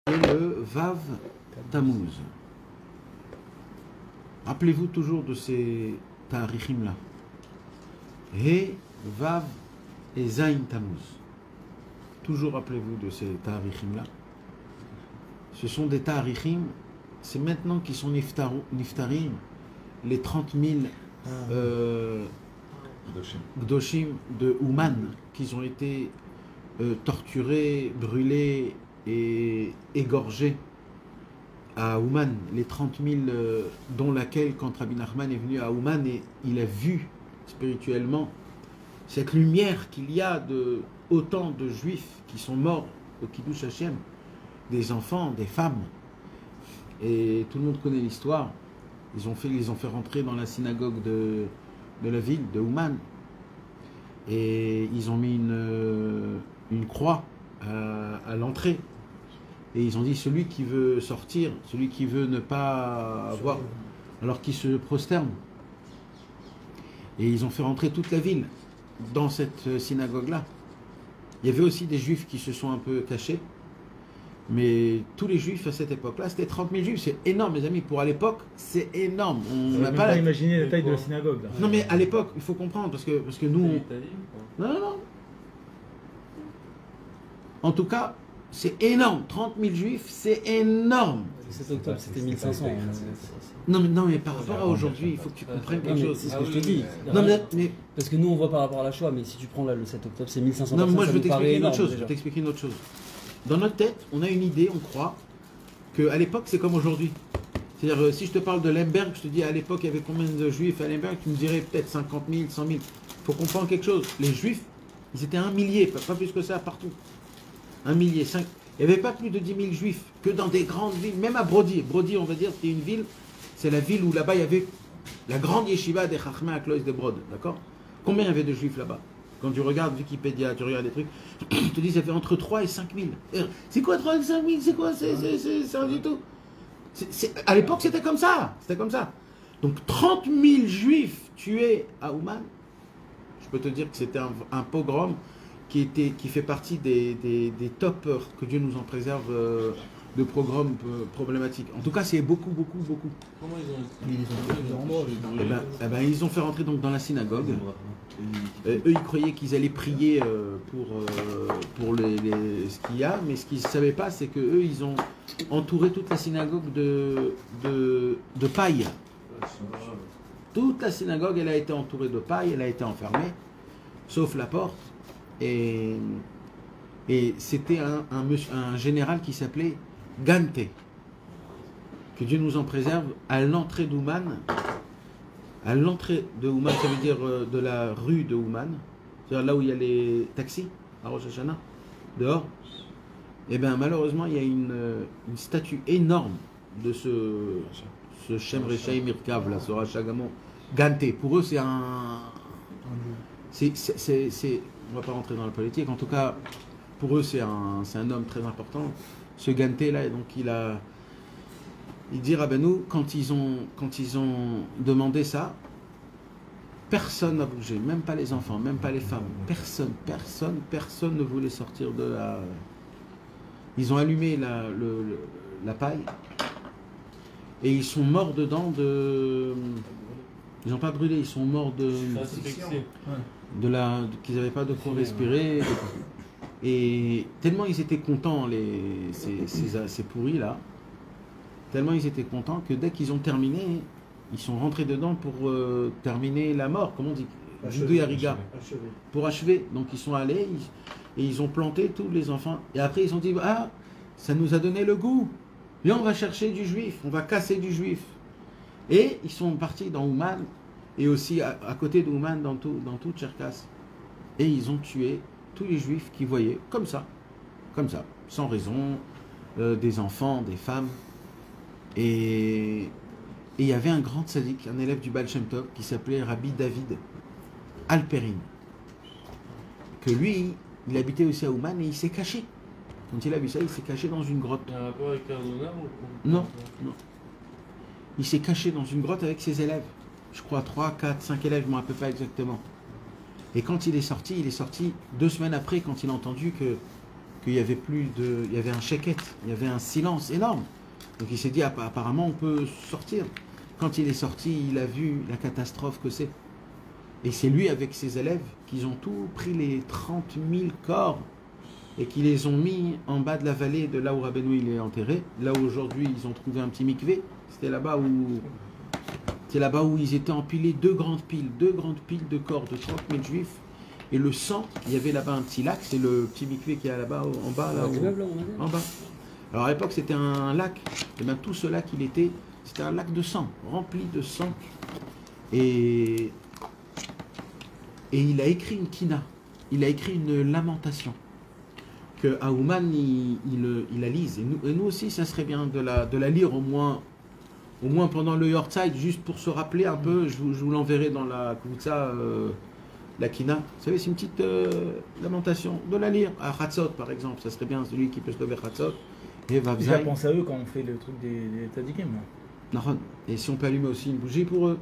Et le Vav Tammuz. Rappelez-vous toujours de ces tarichim là. He, Vav et Zain Tammuz. Toujours rappelez-vous de ces tarichim là. Ce sont des tarichim, c'est maintenant qu'ils sont niftarim, les 30 000 Gdoshim de Ouman, qui ont été torturés, brûlés et égorgés à Ouman, les 30 000 dont laquelle, quand Rabbi Nachman est venu à Ouman, et il a vu spirituellement cette lumière qu'il y a de autant de juifs qui sont morts au Kiddush Hashem, des enfants, des femmes, et tout le monde connaît l'histoire. Ils ont fait rentrer dans la synagogue de la ville de Ouman, et ils ont mis une croix à l'entrée, et ils ont dit celui qui veut sortir, celui qui veut ne pas avoir, alors qu'il se prosterne. Et ils ont fait rentrer toute la ville dans cette synagogue là. Il y avait aussi des juifs qui se sont un peu cachés, mais tous les juifs à cette époque-là, c'était 30 000 juifs. C'est énorme, mes amis. Pour à l'époque, c'est énorme. On n'a pas imaginé la taille de la synagogue. Là. Non, mais à l'époque, il faut comprendre, parce que nous... Non. En tout cas, c'est énorme. 30 000 juifs, c'est énorme. Le 7 octobre, c'était 1500. Non, mais par rapport à aujourd'hui, il faut que tu comprennes quelque chose. C'est ce que je te dis. Non, mais... Parce que nous, on voit par rapport à la Shoah, mais si tu prends là le 7 octobre, c'est 1500 non, personnes. moi, je vais t'expliquer une autre chose. Je vais t'expliquer une autre chose. Dans notre tête, on a une idée, on croit qu'à l'époque, c'est comme aujourd'hui. C'est-à-dire, si je te parle de Lemberg, je te dis à l'époque, il y avait combien de juifs à Lemberg, tu me dirais peut-être 50 000, 100 000. Il faut comprendre quelque chose. Les juifs, ils étaient 1 millier, pas plus que ça partout. 1 millier, 5. Il n'y avait pas plus de 10 000 juifs que dans des grandes villes, même à Brody. Brody, on va dire, c'était une ville, c'est la ville où là-bas, il y avait la grande yeshiva des Chachmei à Clois de Brod. D'accord? Combien il y avait de juifs là-bas? Quand tu regardes Wikipédia, tu regardes des trucs, tu te dis ça fait entre 3 et 5 000. C'est quoi 3 et 5 000? C'est quoi? C'est rien du tout. À l'époque, c'était comme ça. C'était comme ça. Donc 30 000 juifs tués à Ouman. Je peux te dire que c'était un pogrom qui fait partie des top, que Dieu nous en préserve, de pogroms problématiques. En tout cas, c'est beaucoup. Comment ils ont ils ont fait rentrer donc dans la synagogue. Eux, ils croyaient qu'ils allaient prier pour ce qu'il y a, mais ce qu'ils ne savaient pas, c'est qu'eux, ils ont entouré toute la synagogue de paille. Toute la synagogue, elle a été entourée de paille, elle a été enfermée, sauf la porte. Et c'était un général qui s'appelait Gante, que Dieu nous en préserve, à l'entrée d'Ouman. À l'entrée de Ouman, ça veut dire de la rue de Ouman, c'est-à-dire là où il y a les taxis, à Rosh Hashanah, dehors. Et bien malheureusement, il y a une statue énorme de ce Shem Rechaim Mirkav, là, ce Rachagamon Gante. Pour eux, c'est un... on ne va pas rentrer dans la politique, en tout cas, pour eux, c'est un homme très important. Ce Gante là, donc il dit Rabbeinu, quand ils ont demandé ça, personne n'a bougé, même pas les enfants, même pas les femmes, personne ne voulait sortir de la... Ils ont allumé la paille et ils sont morts dedans de... Ils n'ont pas brûlé, ils sont morts qu'ils n'avaient pas de quoi respirer. Et tellement ils étaient contents, ces pourris là, tellement ils étaient contents que dès qu'ils ont terminé, ils sont rentrés dedans pour terminer la mort, comme on dit, pour achever. Donc ils sont allés et ils ont planté tous les enfants. Et après ils ont dit, ah, ça nous a donné le goût. Là on va chercher du juif, on va casser du juif. Et ils sont partis dans Ouman, et aussi à côté d'Ouman, dans tout Tcherkas. Et ils ont tué tous les juifs qui voyaient, comme ça, sans raison, des enfants, des femmes. Et il y avait un grand tzaddik, un élève du Baal Shem Tov, qui s'appelait Rabbi David Alperin. Que lui, il habitait aussi à Ouman et il s'est caché. Quand il a vu ça, il s'est caché dans une grotte. Il y a un rapport avec Cardona ou... Non. Il s'est caché dans une grotte avec ses élèves. Je crois 3, 4, 5 élèves, je ne me rappelle pas exactement. Et quand il est sorti 2 semaines après, quand il a entendu que qu'il y avait plus de, il y avait un sheket, il y avait un silence énorme. Donc il s'est dit apparemment on peut sortir. Quand il est sorti, il a vu la catastrophe que c'est. Et c'est lui avec ses élèves qui ont tout pris les 30 000 corps et qui les ont mis en bas de la vallée de là où Rabbeinu il est enterré. Là où aujourd'hui ils ont trouvé un petit mikvé. C'était là-bas où ils étaient empilés deux grandes piles de corps de 30 000 juifs. Et le sang, il y avait là-bas un petit lac, c'est le petit mikvé qui est là-bas en bas. Là, en bas. Alors à l'époque c'était un lac. Et bien tout ce lac c'était un lac de sang, rempli de sang. Et il a écrit une kina, il a écrit une lamentation que Aouman il la lise. Et nous aussi, ça serait bien de la lire au moins pendant le Yortzeit, juste pour se rappeler un peu. Je vous l'enverrai dans la Kuvitsa, la kina. Vous savez, c'est une petite lamentation, de la lire. À Chatzot, par exemple, ça serait bien celui qui peut se lever Chatzot. Et je pense à eux quand on fait le truc des tzadikim. Et si on peut allumer aussi une bougie pour eux.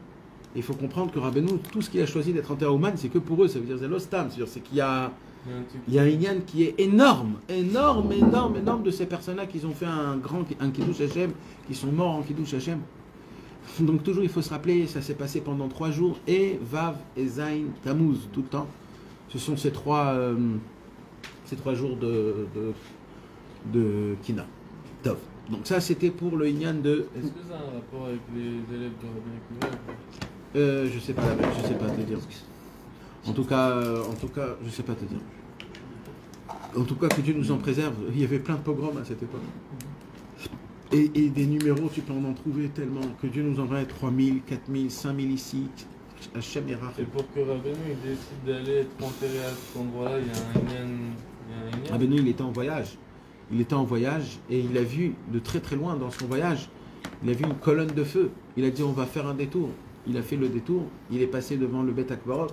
Il faut comprendre que Rabbeinu, tout ce qu'il a choisi d'être enterré à Ouman, c'est que pour eux, ça veut dire c'est l'ostam, c'est qu'il y a un inyan qui est énorme de ces personnes-là qui ont fait un Kiddush Hashem, qui sont morts en Kiddush Hashem. Donc toujours il faut se rappeler, ça s'est passé pendant 3 jours, et Vav et Zain Tammuz, tout le temps. Ce sont ces trois jours de Kina. Tov. Donc ça c'était pour le inyan de... Est-ce que ça a un rapport avec les élèves de Rabbeinu Akiva? Je sais pas te dire. En tout cas, je sais pas te dire. En tout cas, que Dieu nous en préserve. Il y avait plein de pogroms à cette époque. Et des numéros, tu peux en trouver tellement. Que Dieu nous envoie 3000, 4000, 5000 ici. Hachem est rare. Et pour que Rabbeinu il décide d'aller être enterré à cet endroit-là, il y a un inyan. Rabbeinu, il était en voyage. Et il a vu de très très loin dans son voyage, il a vu une colonne de feu. Il a dit on va faire un détour. Il a fait le détour, il est passé devant le Bet Akbarot,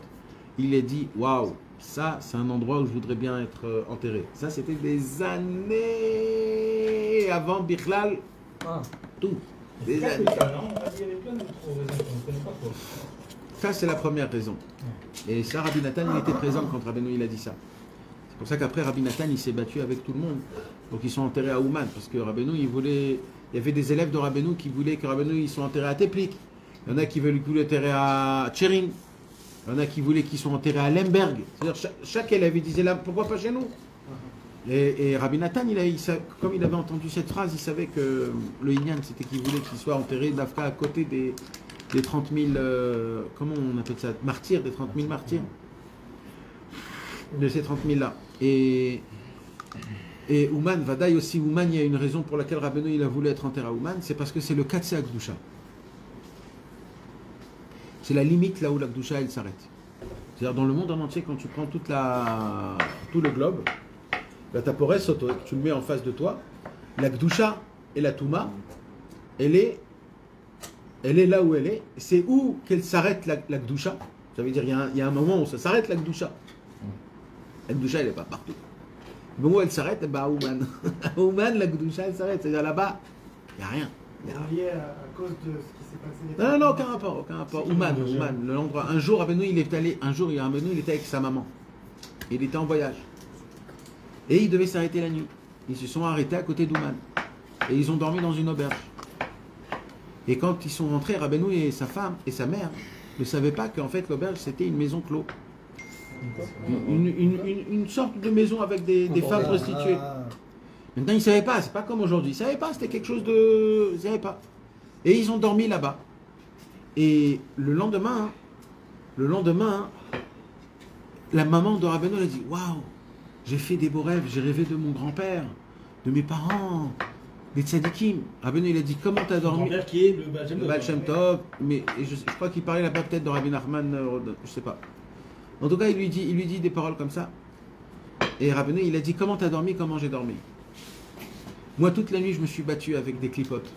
il a dit waouh, ça c'est un endroit où je voudrais bien être enterré. Ça c'était des années avant Bichlal, tout. Des années. Ça c'est la première raison. Et ça, Rabbi Nathan, il était présent quand Rabbeinu il a dit ça. C'est pour ça qu'après Rabbi Nathan il s'est battu avec tout le monde. Donc ils sont enterrés à Ouman, parce que Rabbeinu il y avait des élèves de Rabbeinu qui voulaient que Rabbeinu ils soient enterrés à Teplik. Il y en a qui voulaient enterrer à Tcherin. Il y en a qui voulaient qu'ils soient enterrés à Lemberg. C'est-à-dire chaque élève il disait là, pourquoi pas chez nous? Et Rabbi Nathan, comme il avait entendu cette phrase, il savait que le Inyan, c'était qu'il voulait qu'il soit enterré d'Afka à côté des 30 000, comment on appelle ça, martyrs, des 30 000 martyrs. De ces 30 000 là. Et Ouman, Vadaï aussi, Ouman, il y a une raison pour laquelle Rabbeinu il a voulu être enterré à Ouman, c'est parce que c'est le Katsé Akdusha. C'est la limite là où l'Akdusha elle s'arrête. C'est-à-dire dans le monde en entier, quand tu prends tout le globe, la Taporès Soto, tu le mets en face de toi, l'Akdusha et la Touma, elle est là où elle est. C'est où qu'elle s'arrête l'Akdusha. Ça veut dire il y a un moment où ça s'arrête l'Akdusha. L'Akdusha elle n'est pas partout. Le moment où elle s'arrête, à Ouman. À Ouman, l'Akdusha elle s'arrête. C'est-à-dire là-bas, il n'y a rien. Lié à cause de ce qui s'est passé. Non, aucun rapport. Ouman, l'endroit. Un jour, Rabbeinu, il était allé. Un jour, Rabbeinu, il était avec sa maman. Il était en voyage. Et il devait s'arrêter la nuit. Ils se sont arrêtés à côté d'Ouman. Et ils ont dormi dans une auberge. Et quand ils sont rentrés, Rabbeinu et sa femme et sa mère ne savaient pas qu'en fait l'auberge c'était une maison clos. Une sorte de maison avec des femmes prostituées. Maintenant, ils ne savaient pas, c'est pas comme aujourd'hui. Ils ne savaient pas, c'était quelque chose de... Ils ne savaient pas. Et ils ont dormi là-bas. Et le lendemain, la maman de Rabbeinu a dit « Waouh, j'ai fait des beaux rêves, j'ai rêvé de mon grand-père, de mes parents, des tzadikim. » Rabbeinu, il a dit « Comment tu as dormi ?» Grand-père qui est le Baal Shem Tov. Mais je crois qu'il parlait là-bas peut-être de Rabbi Nachman, je ne sais pas. En tout cas, il lui dit des paroles comme ça. Et Rabbeinu, il a dit « Comment tu as dormi, comment j'ai dormi ?» Moi, toute la nuit, je me suis battu avec des clipotes.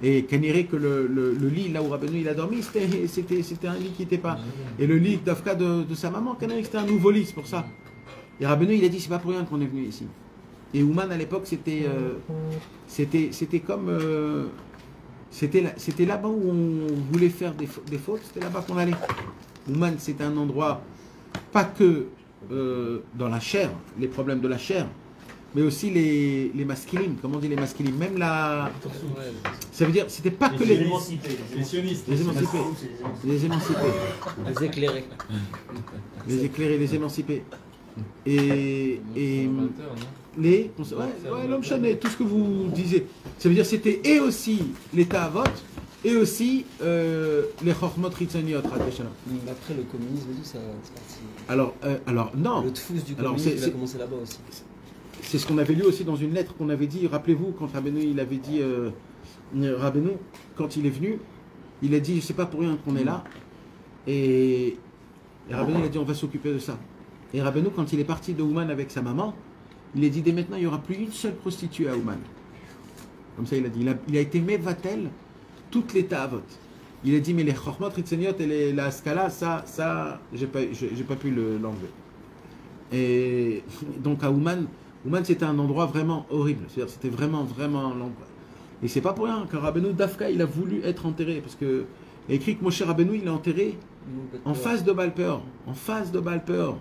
Et Kaniré, que le lit, là où Rabbeinu il a dormi, c'était un lit qui n'était pas. Et le lit d'Afka de sa maman, Kaniré, c'était un nouveau lit, c'est pour ça. Et Rabbeinu, il a dit, c'est pas pour rien qu'on est venu ici. Et Ouman, à l'époque, c'était comme... C'était là-bas où on voulait faire des fautes, c'était là-bas qu'on allait. Ouman, c'était un endroit, pas que dans la chair, les problèmes de la chair, mais aussi les masculines. Comment on dit les masculines? Même la. Ça veut dire, c'était pas que les. Les sionistes. Les émancipés. Les émancipés. Les éclairés. Les éclairés, les émancipés. Et les. Ouais, l'homme chané, tout ce que vous disiez. Ça veut dire c'était et aussi l'état à vote, et aussi les chormot ritzoniot. Après le communisme et tout, ça c'est parti. Alors non. Le tfous du Alors, communisme, il a c'est- commencé là-bas aussi. C'est ce qu'on avait lu aussi dans une lettre qu'on avait dit. Rappelez-vous, quand Rabbeinu, il avait dit, Rabbeinu, quand il est venu, il a dit, je sais pas pour rien qu'on est là. Et Rabbeinu, il a dit, on va s'occuper de ça. Et Rabbeinu, quand il est parti de Ouman avec sa maman, il a dit, dès maintenant, il n'y aura plus une seule prostituée à Ouman. Comme ça, il a dit. Il a été Mevatel, toute l'état à vote. Il a dit, mais les Chormot, Ritzeniot et la Scala, ça, j'ai pas pu l'enlever. Et donc à Ouman, c'était un endroit vraiment horrible. C'est-à-dire c'était vraiment l'endroit. Et c'est pas pour rien que Rabbeinu Dafka il a voulu être enterré parce que il a écrit que Moshe Rabbeinu il est enterré en face de Baal Peor. En face de Baal Peor.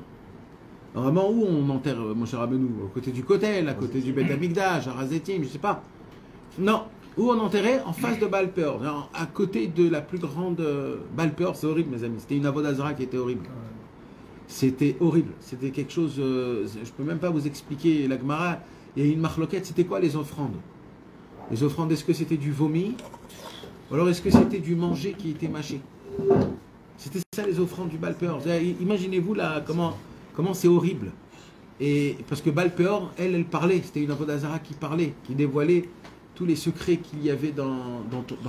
Normalement où on enterre Moshe Rabbeinu? Au côté du Kotel, à côté du Beth Amikdash, à Razetim, je sais pas. Non. Où on enterrait? En face de Baal Peor. À côté de la plus grande Baal Peor, c'est horrible mes amis. C'était une Avodah Zarah qui était horrible. C'était horrible, c'était quelque chose, je peux même pas vous expliquer, la Gemara, il y a une marloquette, c'était quoi les offrandes? Les offrandes, est-ce que c'était du vomi? Ou alors est-ce que c'était du manger qui était mâché? C'était ça les offrandes du Baal Peor. Imaginez-vous là, comment c'est horrible. Et parce que Baal Peor, elle parlait, c'était une Avodah Zarah qui parlait, qui dévoilait tous les secrets qu'il y avait dans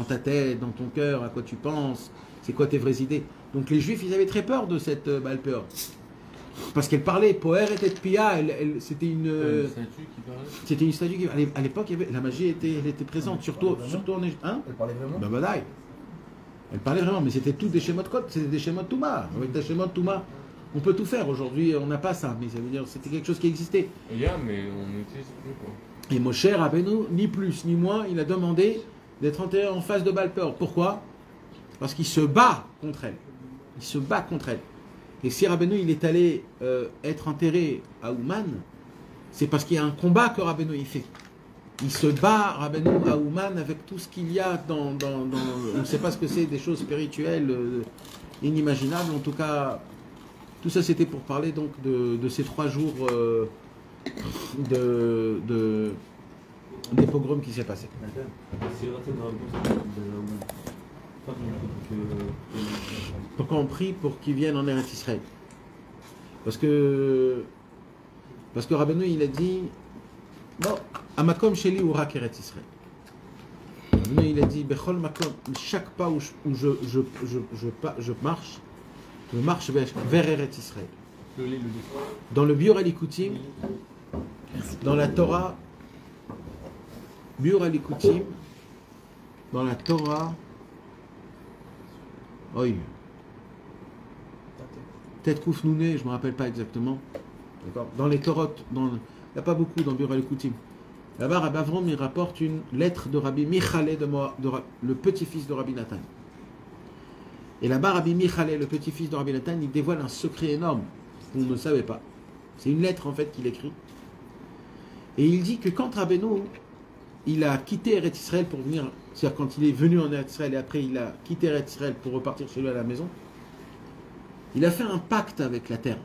ta tête, dans ton cœur, à quoi tu penses, c'est quoi tes vraies idées. Donc les Juifs, ils avaient très peur de cette Baal Peor. Parce qu'elle parlait, Poer et Pia, c'était une statue qui parlait. c'était une statue qui, à l'époque, la magie elle était présente, surtout en Égypte. Hein? Elle parlait vraiment. Ben badaï. Elle parlait vraiment, mais c'était tout des schémas de code, c'était des schémas de Touma. Avec des schémas de Touma, on peut tout faire. Aujourd'hui, on n'a pas ça, mais ça veut dire c'était quelque chose qui existait. Il y a, mais on n'utilise plus quoi. Et Moshe Rabbeinu, ni plus ni moins, il a demandé d'être enterré en face de Baal Peor. Pourquoi? Parce qu'il se bat contre elle. Il se bat contre elle. Et si Rabbeinu il est allé être enterré à Ouman, c'est parce qu'il y a un combat que Rabbeinu il fait. Il se bat, Rabbeinu, à Ouman, avec tout ce qu'il y a dans on ne sait pas ce que c'est, des choses spirituelles inimaginables. En tout cas, tout ça c'était pour parler donc de ces 3 jours des pogroms qui s'est passé. Pourquoi on prie pour qu'ils viennent en Eretz Israël? Parce que Rabbeinu il a dit bon, Amakom Sheli ou Rak Eretz Israël. Rabbeinu il a dit Bechol Makom, chaque pas où je marche vers Eretz Israël. Dans le Biur Alikutim, dans la Torah, Biur Alikutim, dans la Torah. Oui. Peut-être Koufnouné, je ne me rappelle pas exactement. D'accord. Dans les Torot, il n'y a pas beaucoup dans Biur Alikutim. Là-bas, Rabbi Avram il rapporte une lettre de Rabbi Michalé, le petit-fils de Rabbi Nathan. Et là-bas, Rabbi Michalé, le petit-fils de Rabbi Nathan, il dévoile un secret énorme qu'on ne savait pas. C'est une lettre en fait qu'il écrit. Et il dit que quand Rabbeinu, il a quitté Eretz Israël pour venir, c'est-à-dire quand il est venu en Eretz Israël et après il a quitté Eretz Israël pour repartir chez lui à la maison, il a fait un pacte avec la terre.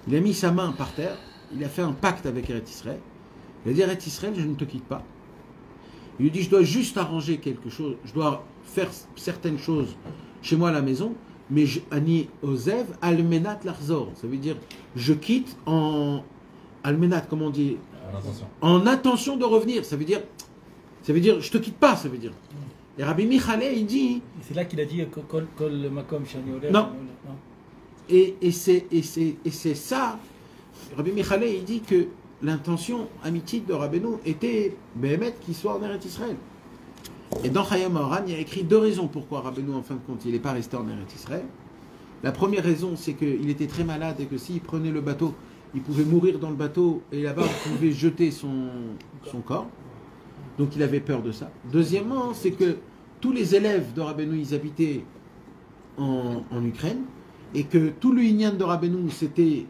Il a mis sa main par terre, il a fait un pacte avec Eretz Israël. Il a dit Eretz Israël, je ne te quitte pas. Il lui dit, je dois juste arranger quelque chose, je dois faire certaines choses chez moi à la maison, mais Ani Ozev Almenat Larzor. Ça veut dire, je quitte en Almenat, comment on dit? En intention de revenir. Ça veut dire, je te quitte pas, ça veut dire. Et Rabbi Michalé, il dit. C'est là qu'il a dit Kol Makom Shani Olef. Non. Et c'est ça. Rabbi Michalé, il dit que l'intention amitique de Rabbeinu était Béhémet qu'il soit en Eretz Israël. Et dans Chayam Haoran, il y a écrit 2 raisons pourquoi Rabbeinu, en fin de compte, il n'est pas resté en Eretz Israël. La première raison, c'est qu'il était très malade et que s'il prenait le bateau, il pouvait mourir dans le bateau et là-bas, on pouvait jeter son corps. Donc il avait peur de ça. Deuxièmement, c'est que tous les élèves de Rabbeinu, ils habitaient en Ukraine. et que tout le Inyan de Rabbeinu c'était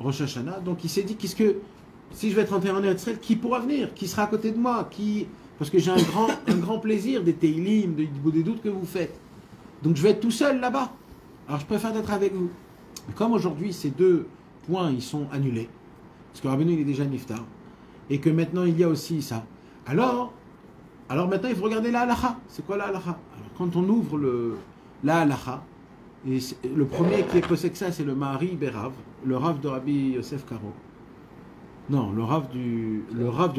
Rosh Hashanah, donc il s'est dit qu'est-ce que si je vais être enterré en Eretz Israël, qui pourra venir, qui sera à côté de moi, parce que j'ai un grand plaisir des Teilim, des doutes que vous faites. Donc je vais être tout seul là-bas. Alors je préfère être avec vous. Mais comme aujourd'hui ces deux points ils sont annulés, parce que Rabbeinu il est déjà niftar, et que maintenant il y a aussi ça. Alors maintenant il faut regarder la halacha. C'est quoi la halacha? Alors quand on ouvre la halacha, et le premier qui est posé que ça c'est le Mahari Berav, le Rav de Rabbi Yosef Karo. Non, le Rav du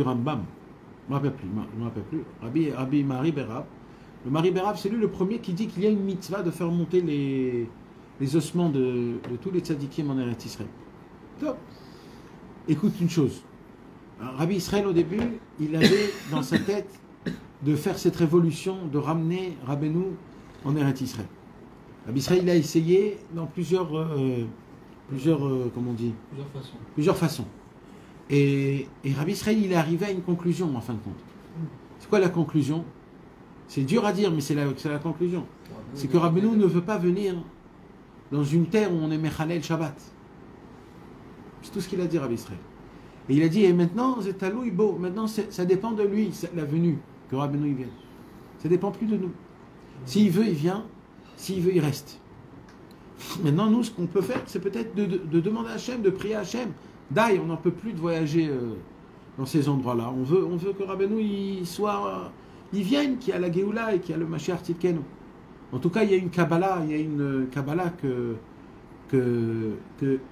Rambam. Je ne me rappelle plus. Rabbi Mahari Berav. Le Mahari Berav, c'est lui le premier qui dit qu'il y a une mitzvah de faire monter les ossements de tous les tzadikim en Eretz Israël. Top. Écoute une chose. Alors, Rabbi Israël, au début, il avait dans sa tête de faire cette révolution, de ramener Rabbeinu en Eretz Israël. Rabbi Israël, il a essayé dans plusieurs façons. Et Rabbi Israël, il est arrivé à une conclusion, en fin de compte. C'est quoi la conclusion? C'est dur à dire, mais c'est la conclusion. C'est que Rabbeinu ne veut pas venir dans une terre où on est Mechalel Shabbat. C'est tout ce qu'il a dit, Rabbi Israël. Et il a dit, et maintenant, Zetalou Ibo, maintenant ça dépend de lui, la venue, que Rabbeinu il vienne. Ça dépend plus de nous. S'il veut, il vient. S'il veut, il reste. Maintenant, nous, ce qu'on peut faire, c'est peut-être de demander à Hachem, de prier à Hachem. D'ailleurs, on n'en peut plus de voyager dans ces endroits-là. On veut que Rabbeinu il vienne, qu'il y a la Géoula et qu'il y a le Mashiach Tzidkenu. En tout cas, il y a une Kabbalah, que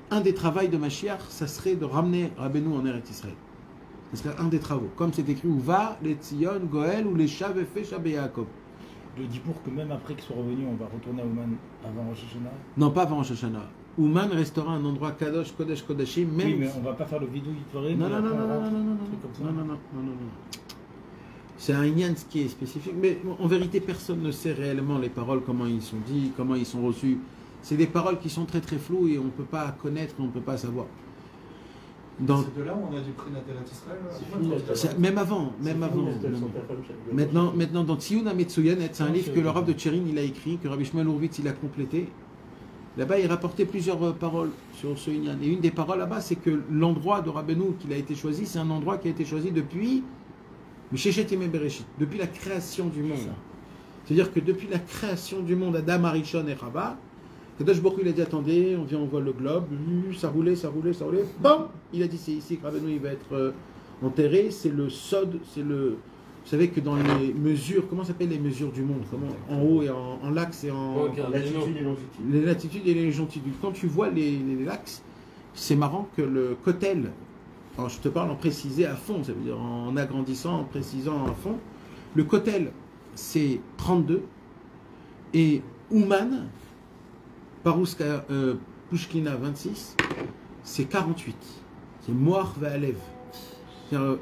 un des travaux de Mashiach, ça serait de ramener Rabbeinu en Eretz Israël. Ce serait un des travaux. Comme c'est écrit, où va les Tzion, Goël, ou les Shav et Fe, Shav et Yaakov. Je dis pour que même après qu'ils soient revenus, on va retourner à Ouman avant Rosh Hashanah. Non, pas avant Rosh Hashanah. Ouman restera un endroit Kadosh, Kodesh, Kodashim, même... Oui, mais on va pas faire le vidou Yitvaré. Non. C'est un Inyan qui est spécifique, mais en vérité, personne ne sait réellement les paroles, comment ils sont dit, comment ils sont reçus. C'est des paroles qui sont très très floues et on ne peut pas connaître, on ne peut pas savoir. C'est de là où on a dû prendre Israël. Même avant. Maintenant, dans Tziyuna Metsuyanet, c'est un livre que le Rav de Tchérin il a écrit, que Rabbi Shmuel Hurwitz il a complété. Là-bas, il rapportait plusieurs paroles sur ce Inyan. Et une des paroles là-bas, c'est que l'endroit de Rabbeinu qu'il a été choisi, c'est un endroit qui a été choisi depuis Misheshet Yemei Bereshit, depuis la création du monde. C'est-à-dire que depuis la création du monde, Adam, Arishon et Chava, Kadosh Baruch Hu, il a dit attendez, on voit le globe, ça roulait, bam, il a dit c'est ici que Rabbeinu il va être enterré, c'est le sod, vous savez que dans les mesures, comment s'appellent les mesures du monde, en haut et en l'axe et en Latitude et longitude. Les latitudes et les longitudes. Quand tu vois les l'axes, c'est marrant que le kotel, alors je te parle en précisé à fond, ça veut dire en agrandissant, en précisant à fond, le kotel c'est 32 et Ouman Parouska Pushkina 26, c'est 48. C'est Moar Ve'alev.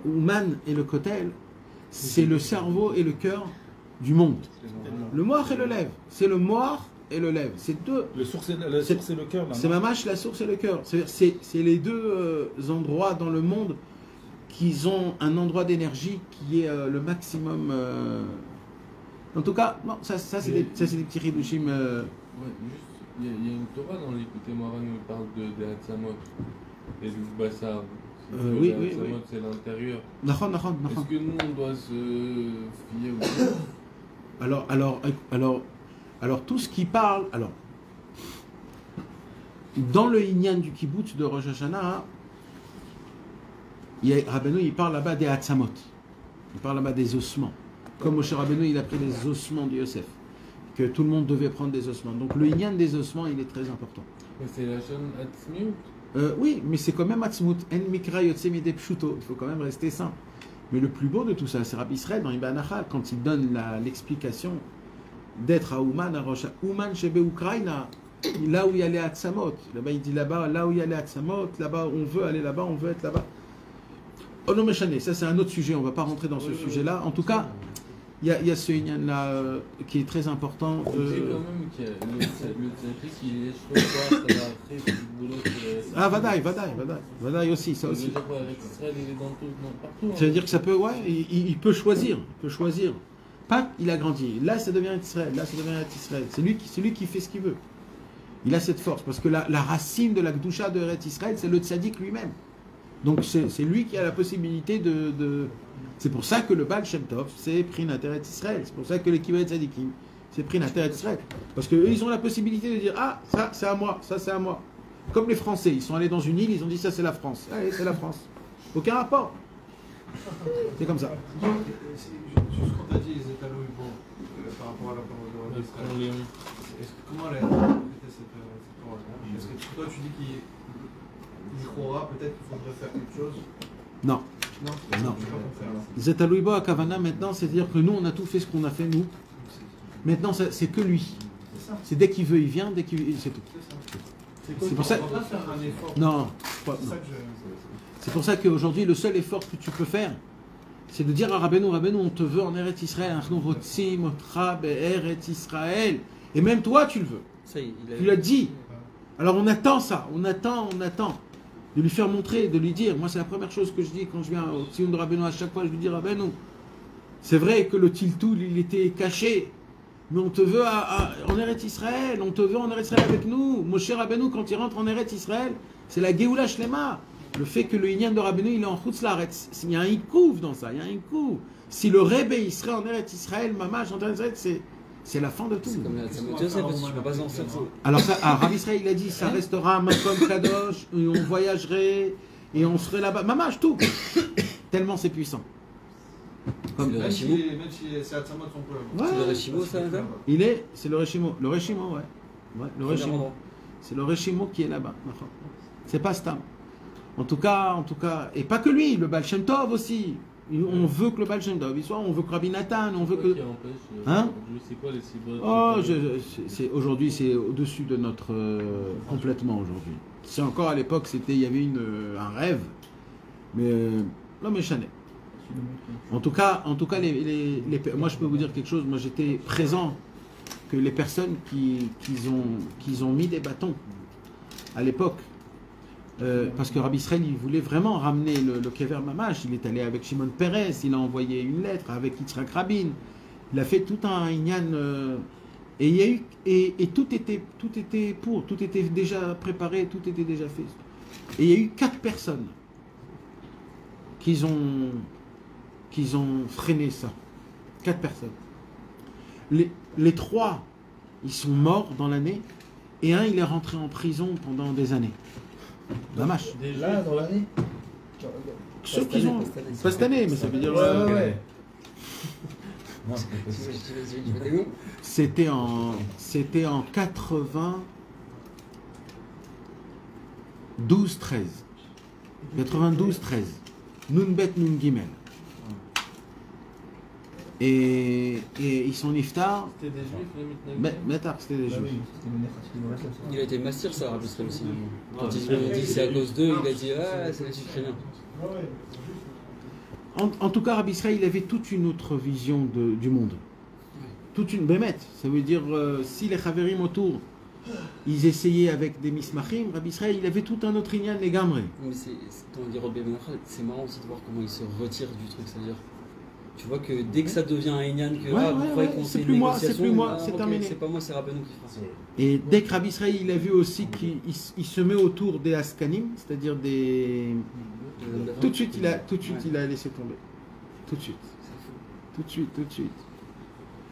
Ouman et le Kotel, c'est le cerveau et le cœur du monde. Le Moar et le Lev. C'est le Moar et le Lev. C'est deux. La source et le cœur. C'est mamash la source et le cœur. C'est les deux endroits dans le monde qui ont un endroit d'énergie qui est le maximum. En tout cas, non, ça c'est des petits ridushim. Ouais, juste. Il y a une Torah dans l'Écoutez Moran où il parle des Hatzamot et du Bassar. Oui. C'est l'intérieur. Nachon. Est-ce que nous on doit se fier au alors tout ce qui parle. Alors, dans le Inyan du Kibbutz de Rosh Hashanah, Rabbeinu il parle là-bas des Hatzamot. Il parle là-bas des ossements. Comme Moshe Rabbeinu il a pris les ossements de Yosef. Que tout le monde devait prendre des ossements. Donc le Inyan des ossements, il est très important. Mais c'est la chaîne Hatzmiut. Oui, mais c'est quand même Hatzmut. En mikra yotse midei pshuto. Il faut quand même rester simple. Mais le plus beau de tout ça, c'est Rabbi Israël dans Ibn Achal, quand il donne l'explication d'être à Ouman, à Rosh Ouman shebe Ukraina, là où il y a les Hatzamot. Là-bas, il dit là où il y a les Hatzamot, là-bas, on veut aller là-bas, on veut être là-bas. Oh non, méchané, ça c'est un autre sujet, on ne va pas rentrer dans ce sujet-là. En tout cas, il y a ce Inyan-là qui est très important. C'est quand même que le tzaddik, il est chaud, ça va après du boulot. Ah, Vadaï aussi, ça aussi. Israël, il est dans partout. Ça veut dire que ça peut, il peut choisir. Pas il a grandi. Là, ça devient Israël. C'est lui qui fait ce qu'il veut. Il a cette force, parce que la racine de la Gdusha de Eretz Israël, c'est le tzaddik lui-même. Donc c'est lui qui a la possibilité de... C'est pour ça que le Baal Shem Tov, c'est Prinat Eretz Israël. C'est pour ça que les Kibbutz Tzadikim, c'est Prinat Eretz Israël. Parce qu'eux, ils ont la possibilité de dire, ah, ça c'est à moi, ça c'est à moi. Comme les Français, ils sont allés dans une île, ils ont dit, ça c'est la France. Allez, c'est la France. Aucun rapport. C'est comme ça. Juste quand tu as dit les étalons, par rapport à la parole d'Israël, comment elle a interprété cette parole? Est-ce que toi tu dis qu'il y croira, peut-être qu'il faudrait faire quelque chose? Non. Non. Zetalouibo à Kavana maintenant, c'est-à-dire que nous, on a tout fait ce qu'on a fait, nous. Maintenant, c'est que lui. C'est dès qu'il veut, il vient, dès qu'il veut, c'est tout. C'est pour ça. On va pas faire un effort. Non. C'est C'est pour ça qu'aujourd'hui, le seul effort que tu peux faire, c'est de dire à Rabbeinu, on te veut en Eretz Israël, Eretz Israël. Et même toi, tu le veux. Ça, il Tu l'as dit. Alors on attend ça, on attend. De lui faire montrer, de lui dire. Moi, c'est la première chose que je dis quand je viens au Tzion de Rabbeinu. À chaque fois, je lui dis, Rabbeinu, c'est vrai que le Tiltoul, il était caché. Mais on te veut en Eretz Israël. On te veut en Eretz Israël avec nous. Moshe Rabbeinu, quand il rentre en Eretz Israël, c'est la Geoula Shlema. Le fait que le Inyan de Rabbeinu, il est en Chutz Laaretz. Il y a un ikouv dans ça, il y a un ikouv. Si le Rebbe, il serait en Eretz Israël, Mamash, en Eretz Israël, c'est la fin de tout. C'est comme la Yosef, parce que tu peux pas s'en sortir. Alors ça, Rabbi Israël, il a dit, ça restera un Makom Kadosh, et on voyagerait, et on serait là-bas. Mamash, tout. Tellement c'est puissant. Comme, Même si c'est à Tzamot son peuple. Ouais. C'est le Reshimo, ça, là? C'est le Reshimo. Le Reshimo, ouais. Le Reshimo. C'est le Reshimo qui est là-bas. C'est pas Stam. En tout cas, et pas que lui, le Baal Shem Tov aussi. On veut que le Baal Shem Tov il soit, on veut que Rabbi Nathan, on veut que... Hein? C'est quoi les cibles? Oh, aujourd'hui, c'est au-dessus de notre... complètement aujourd'hui. C'est encore à l'époque, il y avait un rêve. Mais l'homme est chané. En tout cas, moi je peux vous dire quelque chose. Moi j'étais présent que les personnes qui ont mis des bâtons à l'époque. Parce que Rabbi Israël, il voulait vraiment ramener le Kever Mamash. Il est allé avec Shimon Peres, il a envoyé une lettre avec Yitzhak Rabin. Il a fait tout un Inyan. Et il y a eu, et tout était tout était déjà préparé, tout était déjà fait. Et il y a eu 4 personnes qui ont freiné ça. 4 personnes. Les 3, ils sont morts dans l'année, et un, il est rentré en prison pendant des années. Mamash. Là, dans l'année? Ceux qui ont... Pas cette année, mais ça veut dire... Ouais. C'était en 92-13. 92-13. Nunbet Nun Gimel. Et ils sont niftar. C'était des juifs, les Métar, c'était des juifs. Il a été master, ça, Rabbi Israël aussi. Quand ils lui ont dit c'est à cause d'eux, il a dit ah, c'est les Ukrainiens. En tout cas, Rabbi Israël, il avait toute une autre vision du monde. Toute une bémette. Ça veut dire, si les Chaverim autour, ils essayaient avec des mismachim, Rabbi Israël, il avait tout un autre inyan, les gamrés. Mais quand on dit Rabbi Menachal, c'est marrant aussi de voir comment il se retire du truc. C'est-à-dire, tu vois que dès que ça devient un inyan, que vous croyez qu'on c'est fait plus une moi, négociation, c'est plus moi, c'est terminé. C'est pas moi, c'est Rabbeinu qui fera ça. Et dès que Rabbi Israël, il a vu aussi qu'il se met autour des Askanim, c'est-à-dire des... Tout de suite, il a laissé tomber. Tout de suite.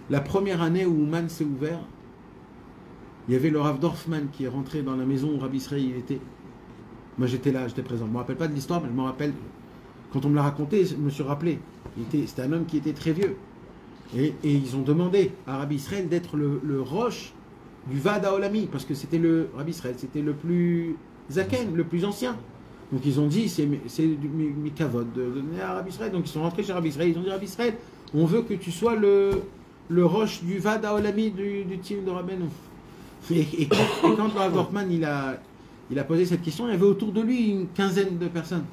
La première année où Ouman s'est ouvert, il y avait le Rav Dorfman qui est rentré dans la maison où Rabbi Israël il était. Moi j'étais là, j'étais présent. Je ne me rappelle pas de l'histoire, mais je me rappelle, quand on me l'a raconté, je me suis rappelé. C'était un homme qui était très vieux. Et ils ont demandé à Rabbi Israël d'être le roche du Vad Haolami, parce que c'était le Rabbi Israël, c'était le plus zaken, le plus ancien. Donc ils ont dit, c'est du mikavod de donner à Rabbi Israël. Donc ils sont rentrés chez Rabbi Israël, ils ont dit, Rabbi Israël, on veut que tu sois le roche du Vad Haolami du team de Rabbeinu. Et quand le Rav Dorfman il a posé cette question, il y avait autour de lui une quinzaine de personnes.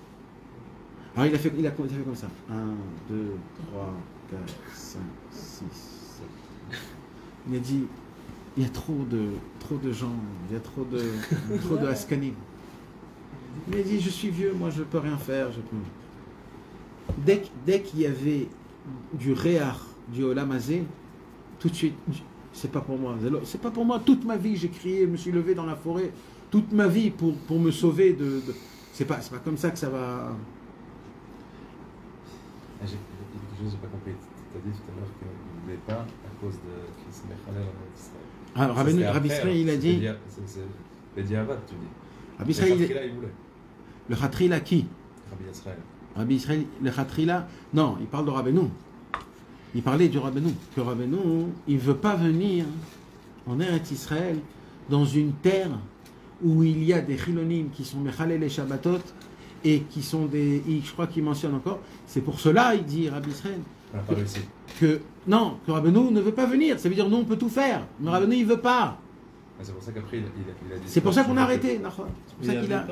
Alors il a fait comme ça. 1, 2, 3, 4, 5, 6, 7. Il a dit, il y a trop de gens, il y a trop de Askanim. Il a dit, je suis vieux, moi je ne peux rien faire. Dès qu'il y avait du Réar, du Olam Hazé, tout de suite, c'est pas pour moi. C'est pas pour moi. Toute ma vie, j'ai crié, je me suis levé dans la forêt, toute ma vie pour me sauver de... C'est pas comme ça que ça va... Quelque chose que j'ai pas compris. Tu as dit tout à l'heure qu'il ne voulait pas à cause de Chris Mechalel en Israël. Ah, Rabbi Israël, il a dit... C'est le diavad, tu dis. Rabbi Israël, il voulait. Le Khatrila qui? Rabbi Israël. Rabbi Israël, le Khatrila, non, il parle de Rabbeinu. Il parlait du Rabbeinu. Que Rabbeinu, il ne veut pas venir en Eretz Israël dans une terre où il y a des chilonim qui sont Mechalel et Shabbatot et qui sont des... Je crois qu'il mentionne encore. C'est pour cela, il dit Rabbi Israël, que Rabbeinu ne veut pas venir. Ça veut dire nous on peut tout faire. Mais Rabbeinu il ne veut pas. C'est pour ça qu'après il a dit... C'est pour ça qu'on a arrêté. Il n'y avait pas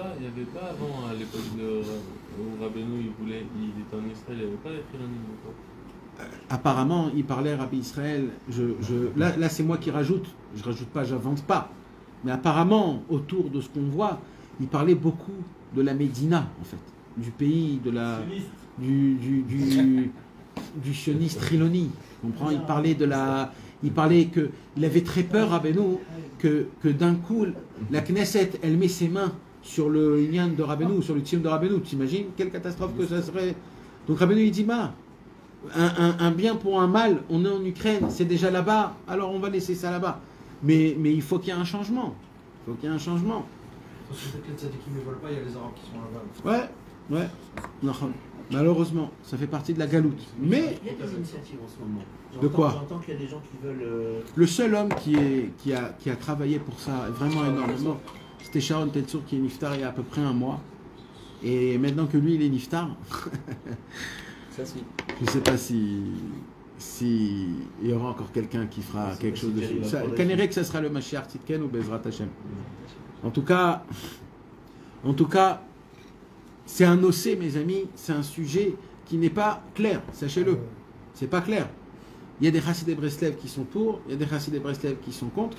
avant, à l'époque où Rabbeinu il était en Israël, il n'y avait pas les chilonim encore. Apparemment, il parlait Rabbi Israël. Là c'est moi qui rajoute. Je rajoute pas, j'invente pas. Mais apparemment, autour de ce qu'on voit, il parlait beaucoup de la Médina, en fait, du pays de la du sioniste Triloni. Tu comprends? Il parlait que il avait très peur, Rabbeinu, que d'un coup la Knesset elle met ses mains sur le Inyan de Rabbeinu, sur le Tzion de Rabbeinu. Tu imagines quelle catastrophe que ça serait? Donc Rabbeinu il dit un bien pour un mal, on est en Ukraine, c'est déjà là-bas, alors on va laisser ça là-bas. Mais il faut qu'il y ait un changement. Il faut qu'il y ait un changement. Parce que peut-être les tzadikim ne veulent pas, il y a les Arabes qui sont là-bas. Ouais. Malheureusement, ça fait partie de la galoute. Mais il y a des initiatives en ce moment. De quoi? J'entends qu'il y a des gens qui veulent... Le seul homme qui a travaillé pour ça vraiment énormément, c'était Sharon Tetsour qui est niftar il y a à peu près un mois. Et maintenant que lui il est niftar, je ne sais pas si il y aura encore quelqu'un qui fera quelque chose dessus. Kanere que ça sera le Mashiach Tzidken ou Bezrat Hashem. En tout cas, c'est un ossé, mes amis, c'est un sujet qui n'est pas clair, sachez-le. C'est pas clair. Il y a des Chassidé Breslev qui sont pour, il y a des Chassidé Breslev qui sont contre,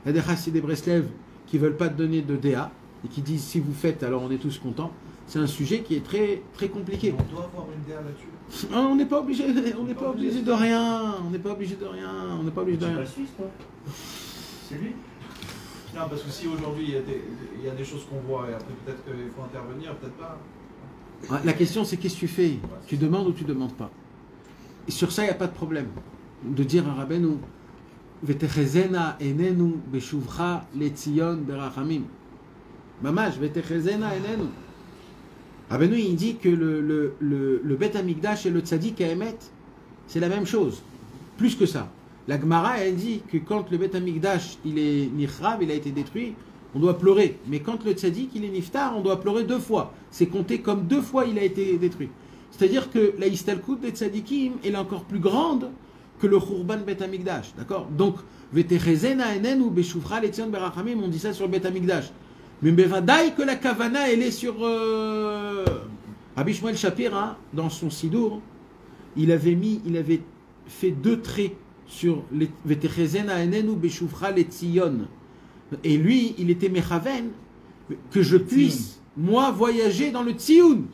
il y a des Chassidé Breslev qui ne veulent pas donner de DA et qui disent si vous faites, alors on est tous contents. C'est un sujet qui est très, très compliqué. On doit avoir une DA là-dessus. On n'est pas obligé, de rien. On n'est pas obligé de rien. On n'est pas obligé de rien. C'est pas le Suisse, quoi. C'est lui. Non, parce que si aujourd'hui il y a des choses qu'on voit et après peut-être qu'il faut intervenir, peut-être pas. La question c'est qu'est-ce que tu fais? Tu demandes ou tu demandes pas? Et sur ça il n'y a pas de problème. De dire à Rabbeinu, Vetechezena enenu beshuvcha letzion berachamim. Mamash, Vetechezena enenu. Rabbeinu il dit que le Bet Amikdash et le Tzadik Emet, c'est la même chose. Plus que ça. La Gemara elle dit que quand le Bet Amikdash il est nihrav, il a été détruit, on doit pleurer. Mais quand le Tzadik il est niftar, on doit pleurer 2 fois. C'est compté comme 2 fois il a été détruit. C'est-à-dire que la Istalkut des Tzadikim elle est encore plus grande que le Khurban Bet Amikdash. D'accord? Donc, Vetechezena enenu beshuvcha letzion berachamim, on dit ça sur le Bet Amikdash. Mais Bevadaï que la Kavana elle est sur Rabbi Shmuel Shapira dans son Sidour, il avait fait 2 traits sur les Vetechezena enenu beshuvcha letzion. Et lui, il était mechaven que je puisse moi voyager dans le Tzioun.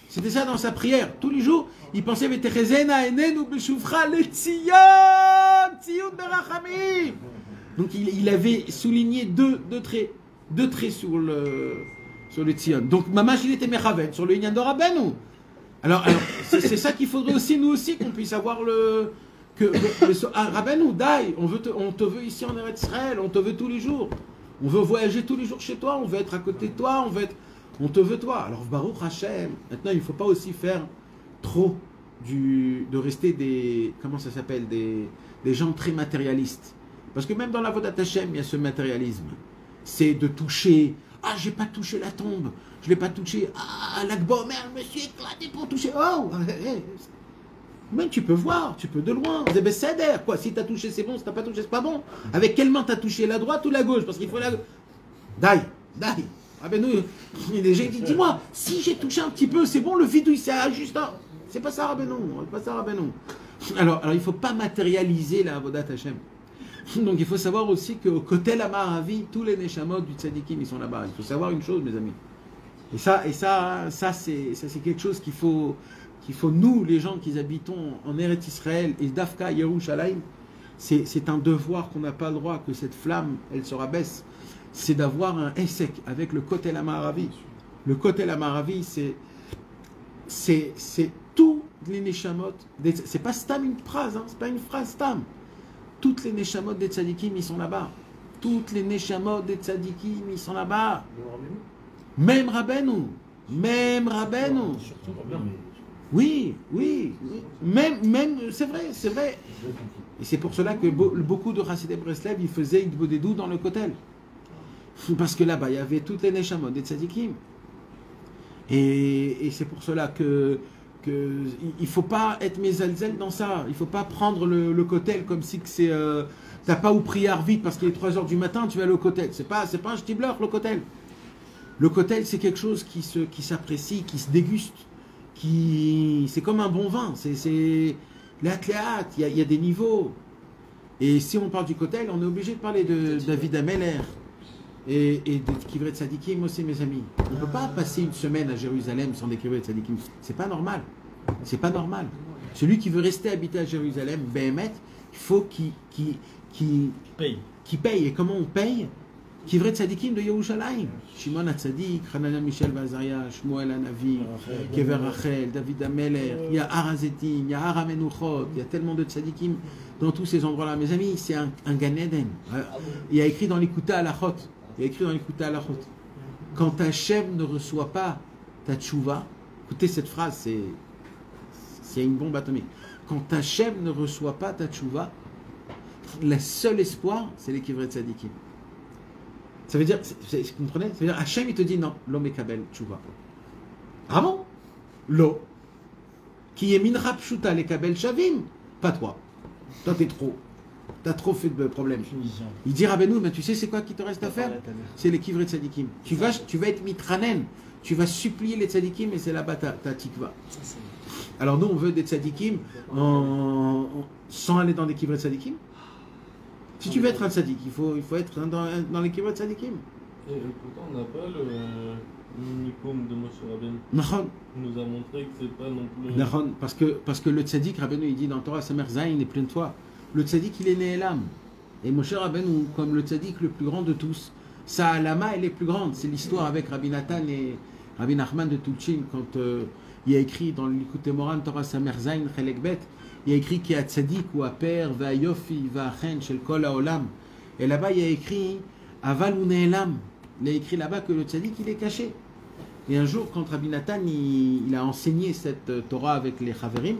C'était ça dans sa prière. Tous les jours, il pensait Vetechezena enenu beshuvcha letzion, Tzioun berachamim. Donc il avait souligné 2 traits. 2 traits sur le Tzion. Donc Mamash il était mechaven sur le Inyan de Rabbeinu. Alors c'est ça qu'il faudrait aussi nous aussi qu'on puisse avoir Rabbeinu, Dai, on te veut ici en Eretz Israël, on te veut tous les jours. On veut voyager tous les jours chez toi, on veut être à côté de toi, on te veut toi. Alors Baruch Hashem, maintenant il ne faut pas aussi faire trop de rester des gens très matérialistes. Parce que même dans la Vodat Hashem, il y a ce matérialisme. C'est de toucher. Ah, j'ai pas touché la tombe. Je l'ai pas touché. Ah, l'Akba Omer, je me suis éclaté pour toucher. Oh, mais tu peux voir, tu peux de loin. C'est Besséder, quoi. Si tu as touché, c'est bon. Si tu n'as pas touché, c'est pas bon. Avec quelle main tu as touché? La droite ou la gauche? Parce qu'il faut la. Dai. Ah ben nous, j'ai dit, dis-moi, si j'ai touché un petit peu, c'est bon, le vide, il s'est ajusté. C'est pas ça, Rabbeinu. C'est pas ça, Rabbeinu. Alors, il ne faut pas matérialiser la Avodat Hashem. Donc il faut savoir aussi qu'au côté la Maravi, tous les Neshamot du Tzadikim, ils sont là-bas. Il faut savoir une chose, mes amis. Et ça c'est quelque chose qu'il faut nous, les gens qui habitons en Eretz Israël et Dafka Yerushalayim, c'est un devoir qu'on n'a pas le droit, que cette flamme, elle se rabaisse. C'est d'avoir un Essek avec le Kotel Amaravi. Le Kotel Amaravi, c'est tous les Neshamot. C'est pas Stam une phrase, hein, c'est pas une phrase Stam. Toutes les Neshamot des Tzadikim, ils sont là-bas. Toutes les Neshamot des Tzadikim, ils sont là-bas. Même Rabbeinu. Même Rabbeinu. Oui. Même, c'est vrai. Et c'est pour cela que beaucoup de Chassidei Breslev, ils faisaient Idbodedou dans le Kotel. Parce que là-bas, il y avait toutes les Neshamot des Tzadikim. Et c'est pour cela que il ne faut pas être mésalzel dans ça. Il ne faut pas prendre le Kotel comme si c'est... t'as pas où prier vite parce qu'il est 3h du matin, tu vas aller au Kotel. C'est pas un shtibler, le Kotel. Le Kotel, c'est quelque chose qui s'apprécie, qui se déguste. C'est comme un bon vin. C'est l'athlète, il y a des niveaux. Et si on parle du Kotel, on est obligé de parler de David Ameller et de Kivret Tzadikim aussi, mes amis. On ne peut pas passer une semaine à Jérusalem sans des Kivret Tzadikim. C'est pas normal. C'est pas normal. Celui qui veut rester habité à Jérusalem, Béhémet, il faut qu'il paye. Et comment on paye? Kivret Tzadikim de Yerushalayim. Shimon HaTzadik, Hanania Michel Vazaria, Shmuel HaNavi, Kever Rachel, David Ameller, il y a Harazetim, il y a Haramenuchot, il y a tellement de Tzadikim dans tous ces endroits-là. Mes amis, c'est un Gan Eden. Il y a écrit dans l'Ikuta Halachot. Quand Hachem ne reçoit pas ta tchouva, écoutez cette phrase, c'est une bombe atomique. Quand Hachem ne reçoit pas ta tchouva, le seul espoir, c'est les Kivret Tzadikim. Ça veut dire, vous comprenez? Ça veut dire, Hachem, il te dit non, l'homme est kabel tchouva. Vraiment? L'eau. Qui est minra pshuta les kabel shavim. Pas toi. Toi, t'as trop fait de problèmes. Il dit Rabbeinu, mais tu sais c'est quoi qui te reste à faire? C'est les Kivret Tzadikim. Tu vas être mitranen. Tu vas supplier les Tzadikim et c'est là-bas ta tikva. Alors nous, on veut des Tzadikim sans aller dans des Kivret Tzadikim. Si tu veux être un Tzadik, il faut être dans les Kivret Tzadikim. Et pourtant, on n'a pas le Mikoum de Moshe Rabbeinu. Nachon. Il nous a montré que c'est pas non plus... Nachon, parce que le Tzadik, Rabbeinu, il dit dans Torah, Samer Zayin est plein de toi. Le Tzadik, il est né Elam. Et Moshe Rabbeinu, comme le Tzadik le plus grand de tous, sa Alama, elle est plus grande. C'est l'histoire avec Rabbi Nathan et Rabbi Nachman de Tulchin, quand il y a écrit dans l'Ikutei Moran, Torah Samer Zayin, Chelek Bet, il y a écrit qu'il y a Tzadik ou Aper, Vayofi, Vachen, Shel Kol Haolam. Et là-bas, il y a écrit Aval ou Ne'elam. Il a écrit là-bas que le Tzadik, il est caché. Et un jour, quand Rabbi Nathan, il a enseigné cette Torah avec les Chaverim,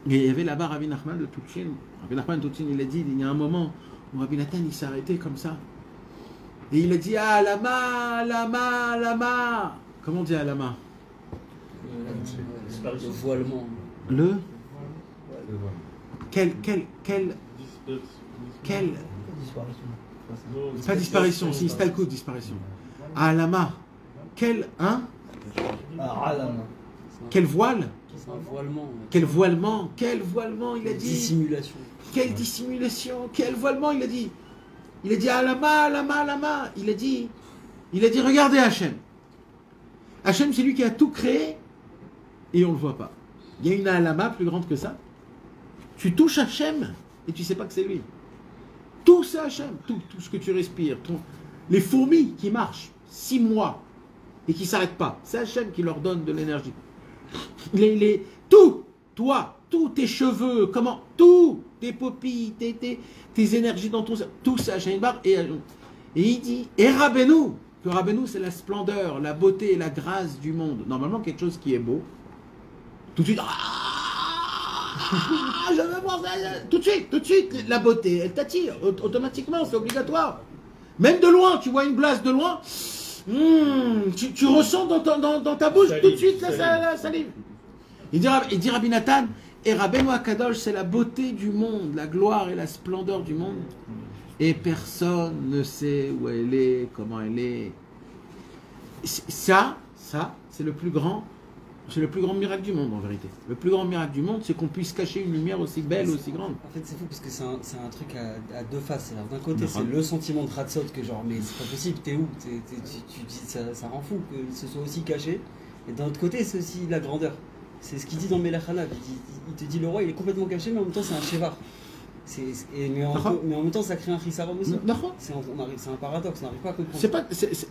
et il y avait là-bas Rabbi Nachman de Tulchin. Rabbi Nachman de Tulchin, il a dit, il y a un moment où Rabbi Nathan, il s'est arrêté comme ça. Et il a dit, ah, lama. Comment on dit lama? Le voilement. Quelle pas disparition, c'est istalkout, disparition. Alama. Quel voile? C'est un voilement. Quel voilement, il a dit. Dissimulation. Quelle dissimulation, quel voilement, il a dit. Il a dit alama. Il a dit regardez Hachem. Hachem, c'est lui qui a tout créé et on ne le voit pas. Il y a une alama plus grande que ça. Tu touches Hachem et tu ne sais pas que c'est lui. Tout c'est Hachem, tout ce que tu respires. Les fourmis qui marchent 6 mois et qui ne s'arrêtent pas, c'est Hachem qui leur donne de l'énergie. Tout, toi, tous tes cheveux, tout, tes paupières, tes énergies dans ton... Tout c'est Hachem. Et il dit, et Rabbeinu, que Rabbeinu c'est la splendeur, la beauté et la grâce du monde. Normalement quelque chose qui est beau, tout de suite... je veux voir ça. Tout de suite, la beauté, elle t'attire, automatiquement, c'est obligatoire. Même de loin, tu vois une glace de loin, tu ressens dans ta bouche tout de suite la salive. Il dit Rabbi Nathan, et Rabbeinu Akadosh, c'est la beauté du monde, la gloire et la splendeur du monde. Et personne ne sait où elle est, comment elle est. Ça, c'est le plus grand. C'est le plus grand miracle du monde en vérité. Le plus grand miracle du monde, c'est qu'on puisse cacher une lumière aussi belle, aussi grande. En fait, c'est fou parce que c'est un truc à deux faces. D'un côté, c'est le sentiment de Ratzot que genre, mais c'est pas possible, t'es où? Tu dis, ça rend fou que ce soit aussi caché. Et d'un autre côté, c'est aussi la grandeur. C'est ce qu'il dit dans Melachana. Il te dit le roi, il est complètement caché, mais en même temps, c'est un chevar. Mais en même temps, ça crée un chisaron aussi. D'accord. C'est un paradoxe, on n'arrive pas à comprendre.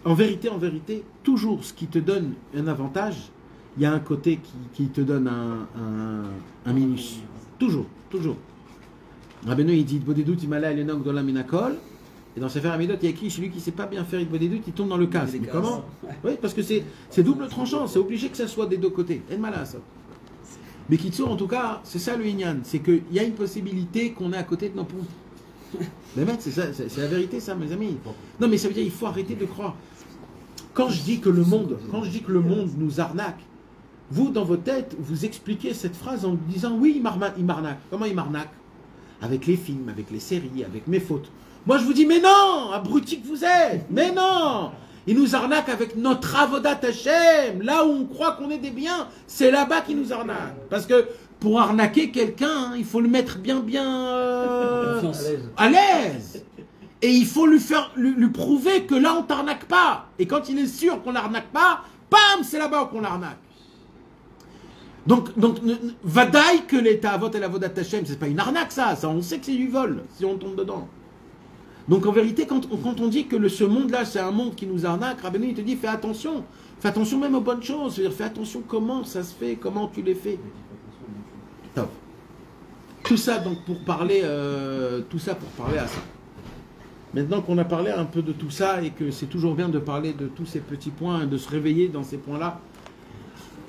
En vérité, toujours ce qui te donne un avantage, il y a un côté qui te donne un minus. Toujours. Rabbeinu, il dit Bodedut imala elenok dola minakol. Et dans Sefer Amidot, il y a écrit celui qui ne sait pas bien faire Bodedut, il tombe dans le casse. Mais comment? Oui, parce que c'est double tranchant, c'est obligé que ça soit des deux côtés. En mala ça. Mais Kitsour, en tout cas, c'est ça le Inyan, c'est qu'il y a une possibilité qu'on est à côté de nos ponts. Mais mec, c'est la vérité, ça, mes amis. Non, mais ça veut dire qu'il faut arrêter de croire. Quand je dis que le monde nous arnaque, vous, dans vos têtes, vous expliquez cette phrase en disant oui, il m'arnaque. Comment il m'arnaque? Avec les films, avec les séries, avec mes fautes. Moi, je vous dis, mais non, abruti que vous êtes, mais non. Il nous arnaque avec notre avodat Hashem. Là où on croit qu'on est des biens, c'est là-bas qu'il nous arnaque. Parce que pour arnaquer quelqu'un, il faut le mettre bien à l'aise. Et il faut lui prouver que là, on t'arnaque pas. Et quand il est sûr qu'on l'arnaque pas, bam, c'est là-bas qu'on l'arnaque. Donc, vadaï que l'État avot et l'avodat Hashem, c'est pas une arnaque ça, on sait que c'est du vol si on tombe dedans. Donc en vérité, quand on dit que ce monde-là, c'est un monde qui nous arnaque, Rabbeinu, il te dit fais attention même aux bonnes choses, c'est-à-dire fais attention comment ça se fait, comment tu les fais. Top. Tout ça donc pour parler à ça. Maintenant qu'on a parlé un peu de tout ça et que c'est toujours bien de parler de tous ces petits points, de se réveiller dans ces points-là,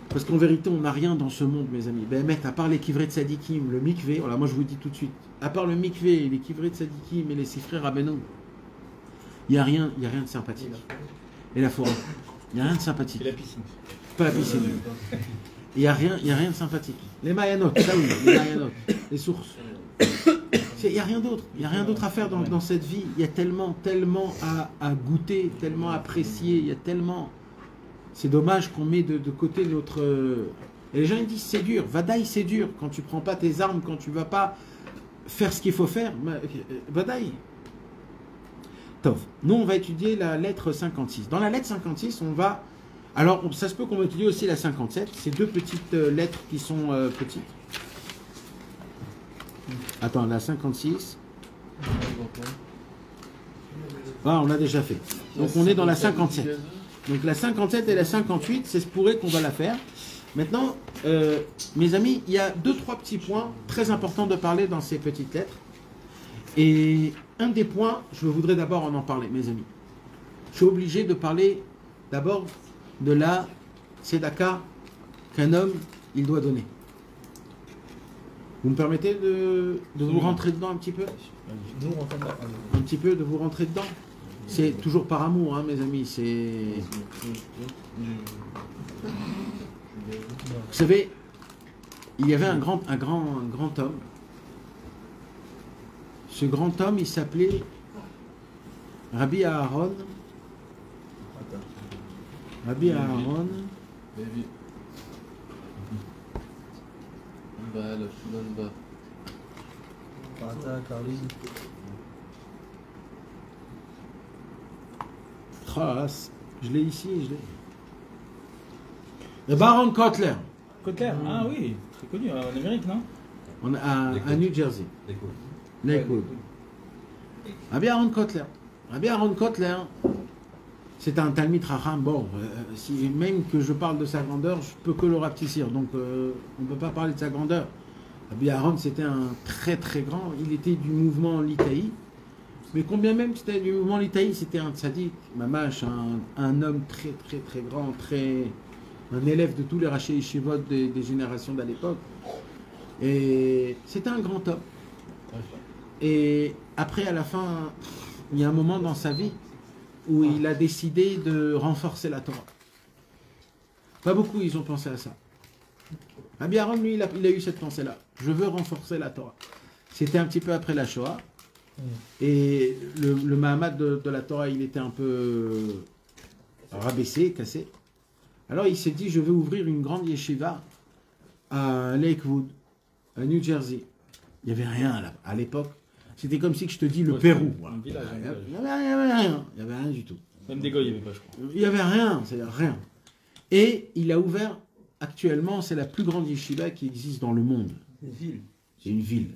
parce qu'en vérité, on n'a rien dans ce monde, mes amis. Ben, mec, à part les kivrei tzadikim, le mikvé, voilà, moi je vous dis tout de suite, à part le mikvé, les kivrei tzadikim et les sifrei rabbeinu, il n'y a rien de sympathique. Et la forêt, il n'y a rien de sympathique. Et la piscine. Pas la piscine. Il n'y a rien de sympathique. Les mayanot, ça oui, les mayanot, les sources. Il n'y a rien d'autre. Il n'y a rien d'autre à faire dans cette vie. Il y a tellement à goûter, tellement à apprécier, il y a tellement... C'est dommage qu'on met de côté notre... Et les gens ils disent c'est dur. Vadaï c'est dur. Quand tu prends pas tes armes, quand tu vas pas faire ce qu'il faut faire. Vadaï. Tov. Nous on va étudier la lettre 56. Dans la lettre 56 on va... Alors ça se peut qu'on va étudier aussi la 57. C'est deux petites lettres qui sont petites. Attends, la 56. Ah, on l'a déjà fait. Donc on est dans la 57. Donc la 57 et la 58, c'est ce pourrait qu'on va la faire. Maintenant, mes amis, il y a 2-3 petits points très importants de parler dans ces petites lettres. Et un des points, je voudrais d'abord en parler, mes amis. Je suis obligé de parler d'abord de la tzedaka qu'un homme, il doit donner. Vous me permettez de vous rentrer dedans un petit peu? Un petit peu, de vous rentrer dedans? C'est toujours par amour, hein, mes amis. Vous savez, il y avait un grand homme. Ce grand homme, il s'appelait Rabbi Aaron. Rabbi Aaron. Je l'ai ici, Rabbi Aaron Kotler. Kotler, ah oui, très connu en Amérique, non? À New Jersey. Lakewood. Rabbi Aaron Kotler. Rabbi Aaron Kotler, c'est un Talmid Chacham. Bon, même que je parle de sa grandeur, je peux que le rapetissir. Donc, on ne peut pas parler de sa grandeur. Rabbi Aaron, c'était un très très grand. Il était du mouvement Litaï. Mais combien même c'était du mouvement Litaï, c'était un tzaddik, mamash, un homme très très très grand, un élève de tous les rachés yeshivot des générations d'à l'époque. Et c'était un grand homme. Et après, à la fin, il y a un moment dans sa vie où il a décidé de renforcer la Torah. Pas beaucoup, ils ont pensé à ça. Rabbi Aaron, lui, il a eu cette pensée-là. Je veux renforcer la Torah. C'était un petit peu après la Shoah. Et le Mahamad de la Torah, il était un peu rabaissé, cassé. Alors il s'est dit, je vais ouvrir une grande yeshiva à Lakewood, à New Jersey. Il n'y avait rien là, à l'époque. C'était comme si je te dis le Pérou. Un village, Il n'y avait rien du tout. Même des gars, il n'y avait pas, je crois. Il n'y avait rien, c'est-à-dire rien. Et il a ouvert, actuellement, c'est la plus grande yeshiva qui existe dans le monde. Une ville. C'est une ville.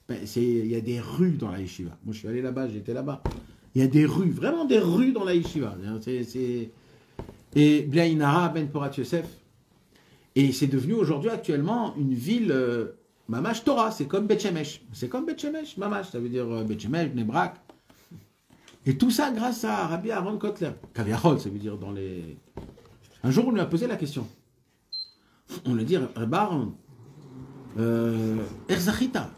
il y a des rues dans la yeshiva. Moi, je suis allé là-bas, j'étais là-bas. Il y a des rues, vraiment des rues dans la yeshiva. Et Blainara, Ben Porat Yosef. Et c'est devenu aujourd'hui, actuellement, une ville Mamash Torah. C'est comme Beth Shemesh. C'est comme Beth Shemesh, Mamash. Ça veut dire Beth Shemesh, Bnei Brak. Et tout ça grâce à Rabbi Aaron Kotler. Kaviachol, ça veut dire dans les... Un jour, on lui a posé la question. On lui a dit, Rabbi Aaron, Erzachita,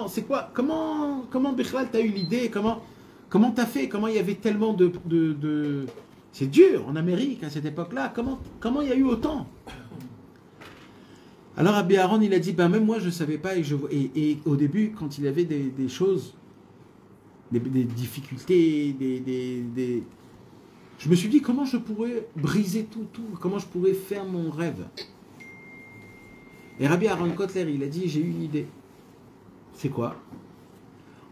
c'est quoi, comment Bichlal t'as eu l'idée, comment t'as fait, comment il y avait tellement de... C'est dur en Amérique à cette époque-là, comment il y a eu autant? Alors Rabbi Aaron, il a dit, ben même moi je ne savais pas, et au début, quand il y avait des choses, des difficultés, je me suis dit, comment je pourrais briser tout, comment je pourrais faire mon rêve? Et Rabbi Aaron Kotler, il a dit, j'ai eu une idée. C'est quoi?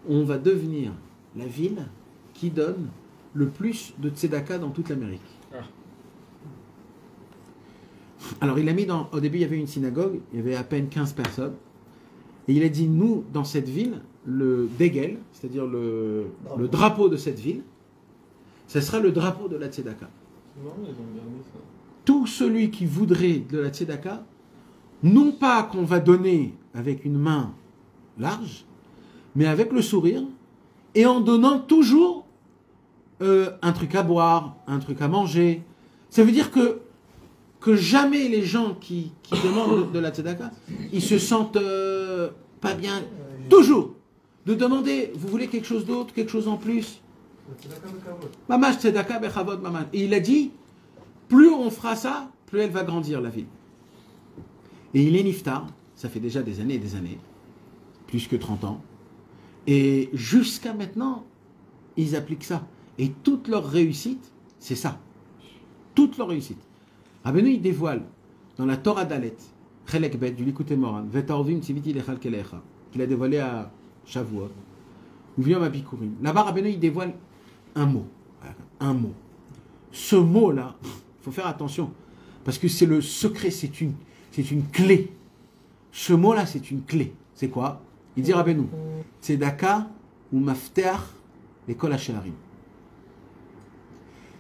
On va devenir la ville qui donne le plus de tzedaka dans toute l'Amérique. Alors il a mis au début il y avait une synagogue, il y avait à peine 15 personnes. Et il a dit, nous, dans cette ville, le dégel, c'est-à-dire le drapeau de cette ville, ce sera le drapeau de la tzedaka. Tout celui qui voudrait de la tzedaka, non pas qu'on va donner avec une main large, mais avec le sourire, et en donnant toujours un truc à boire, un truc à manger. Ça veut dire que jamais les gens qui demandent de la tzedaka, ils se sentent pas bien. Toujours de demander, vous voulez quelque chose d'autre, quelque chose en plus. Mamash tzedaka bechavod mamash. Et il a dit, plus on fera ça, plus elle va grandir la ville. Et il est niftar, ça fait déjà des années et des années, plus que 30 ans. Et jusqu'à maintenant, ils appliquent ça. Et toute leur réussite, c'est ça. Toute leur réussite. Rabbeinu, il dévoile dans la Torah d'Alet, Chelek Bet, du Likutei Moran, Vetarvim tziviti lechal kelecha, qu'il a dévoilé à Shavuot, ou Yom HaBikurim. Là-bas, Rabbeinu, il dévoile un mot. Un mot. Ce mot-là, il faut faire attention, parce que c'est le secret, c'est une clé. Ce mot-là, c'est une clé. C'est quoi? Il dit Rabbeinu, tzedaka ou mafteach l'école HaSharim.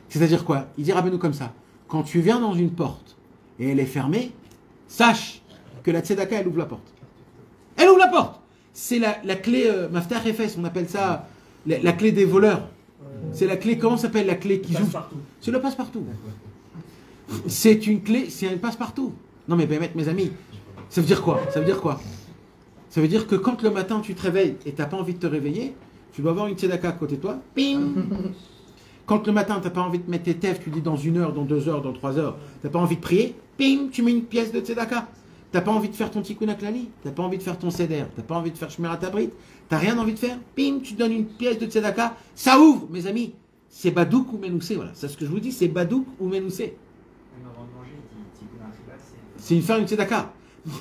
C'est-à-dire quoi? Il dit Rabbeinu comme ça. Quand tu viens dans une porte et elle est fermée, sache que la tzedaka, elle ouvre la porte. Elle ouvre la porte. C'est la clé Mafteach Efes, on appelle ça la clé des voleurs. C'est la clé, comment s'appelle la clé qui ouvre? C'est le passe-partout. C'est une clé, c'est un passe-partout. Non mais mes amis, ça veut dire quoi? Ça veut dire quoi? Ça veut dire que quand le matin tu te réveilles et tu n'as pas envie de te réveiller, tu dois avoir une tzedaka à côté de toi. Ping. Quand le matin, tu n'as pas envie de mettre tes tefs, tu dis dans 1 heure, dans 2 heures, dans 3 heures, tu n'as pas envie de prier, ping, tu mets une pièce de tzedaka. Tu n'as pas envie de faire ton tikkun haklali, tu n'as pas envie de faire ton seder, tu n'as pas envie de faire shmirat habrit, tu n'as rien envie de faire, ping, tu donnes une pièce de tzedaka, ça ouvre, mes amis. C'est badouk ou menoussé, voilà. C'est ce que je vous dis, c'est badouk ou menoussé. C'est faire une tzedaka.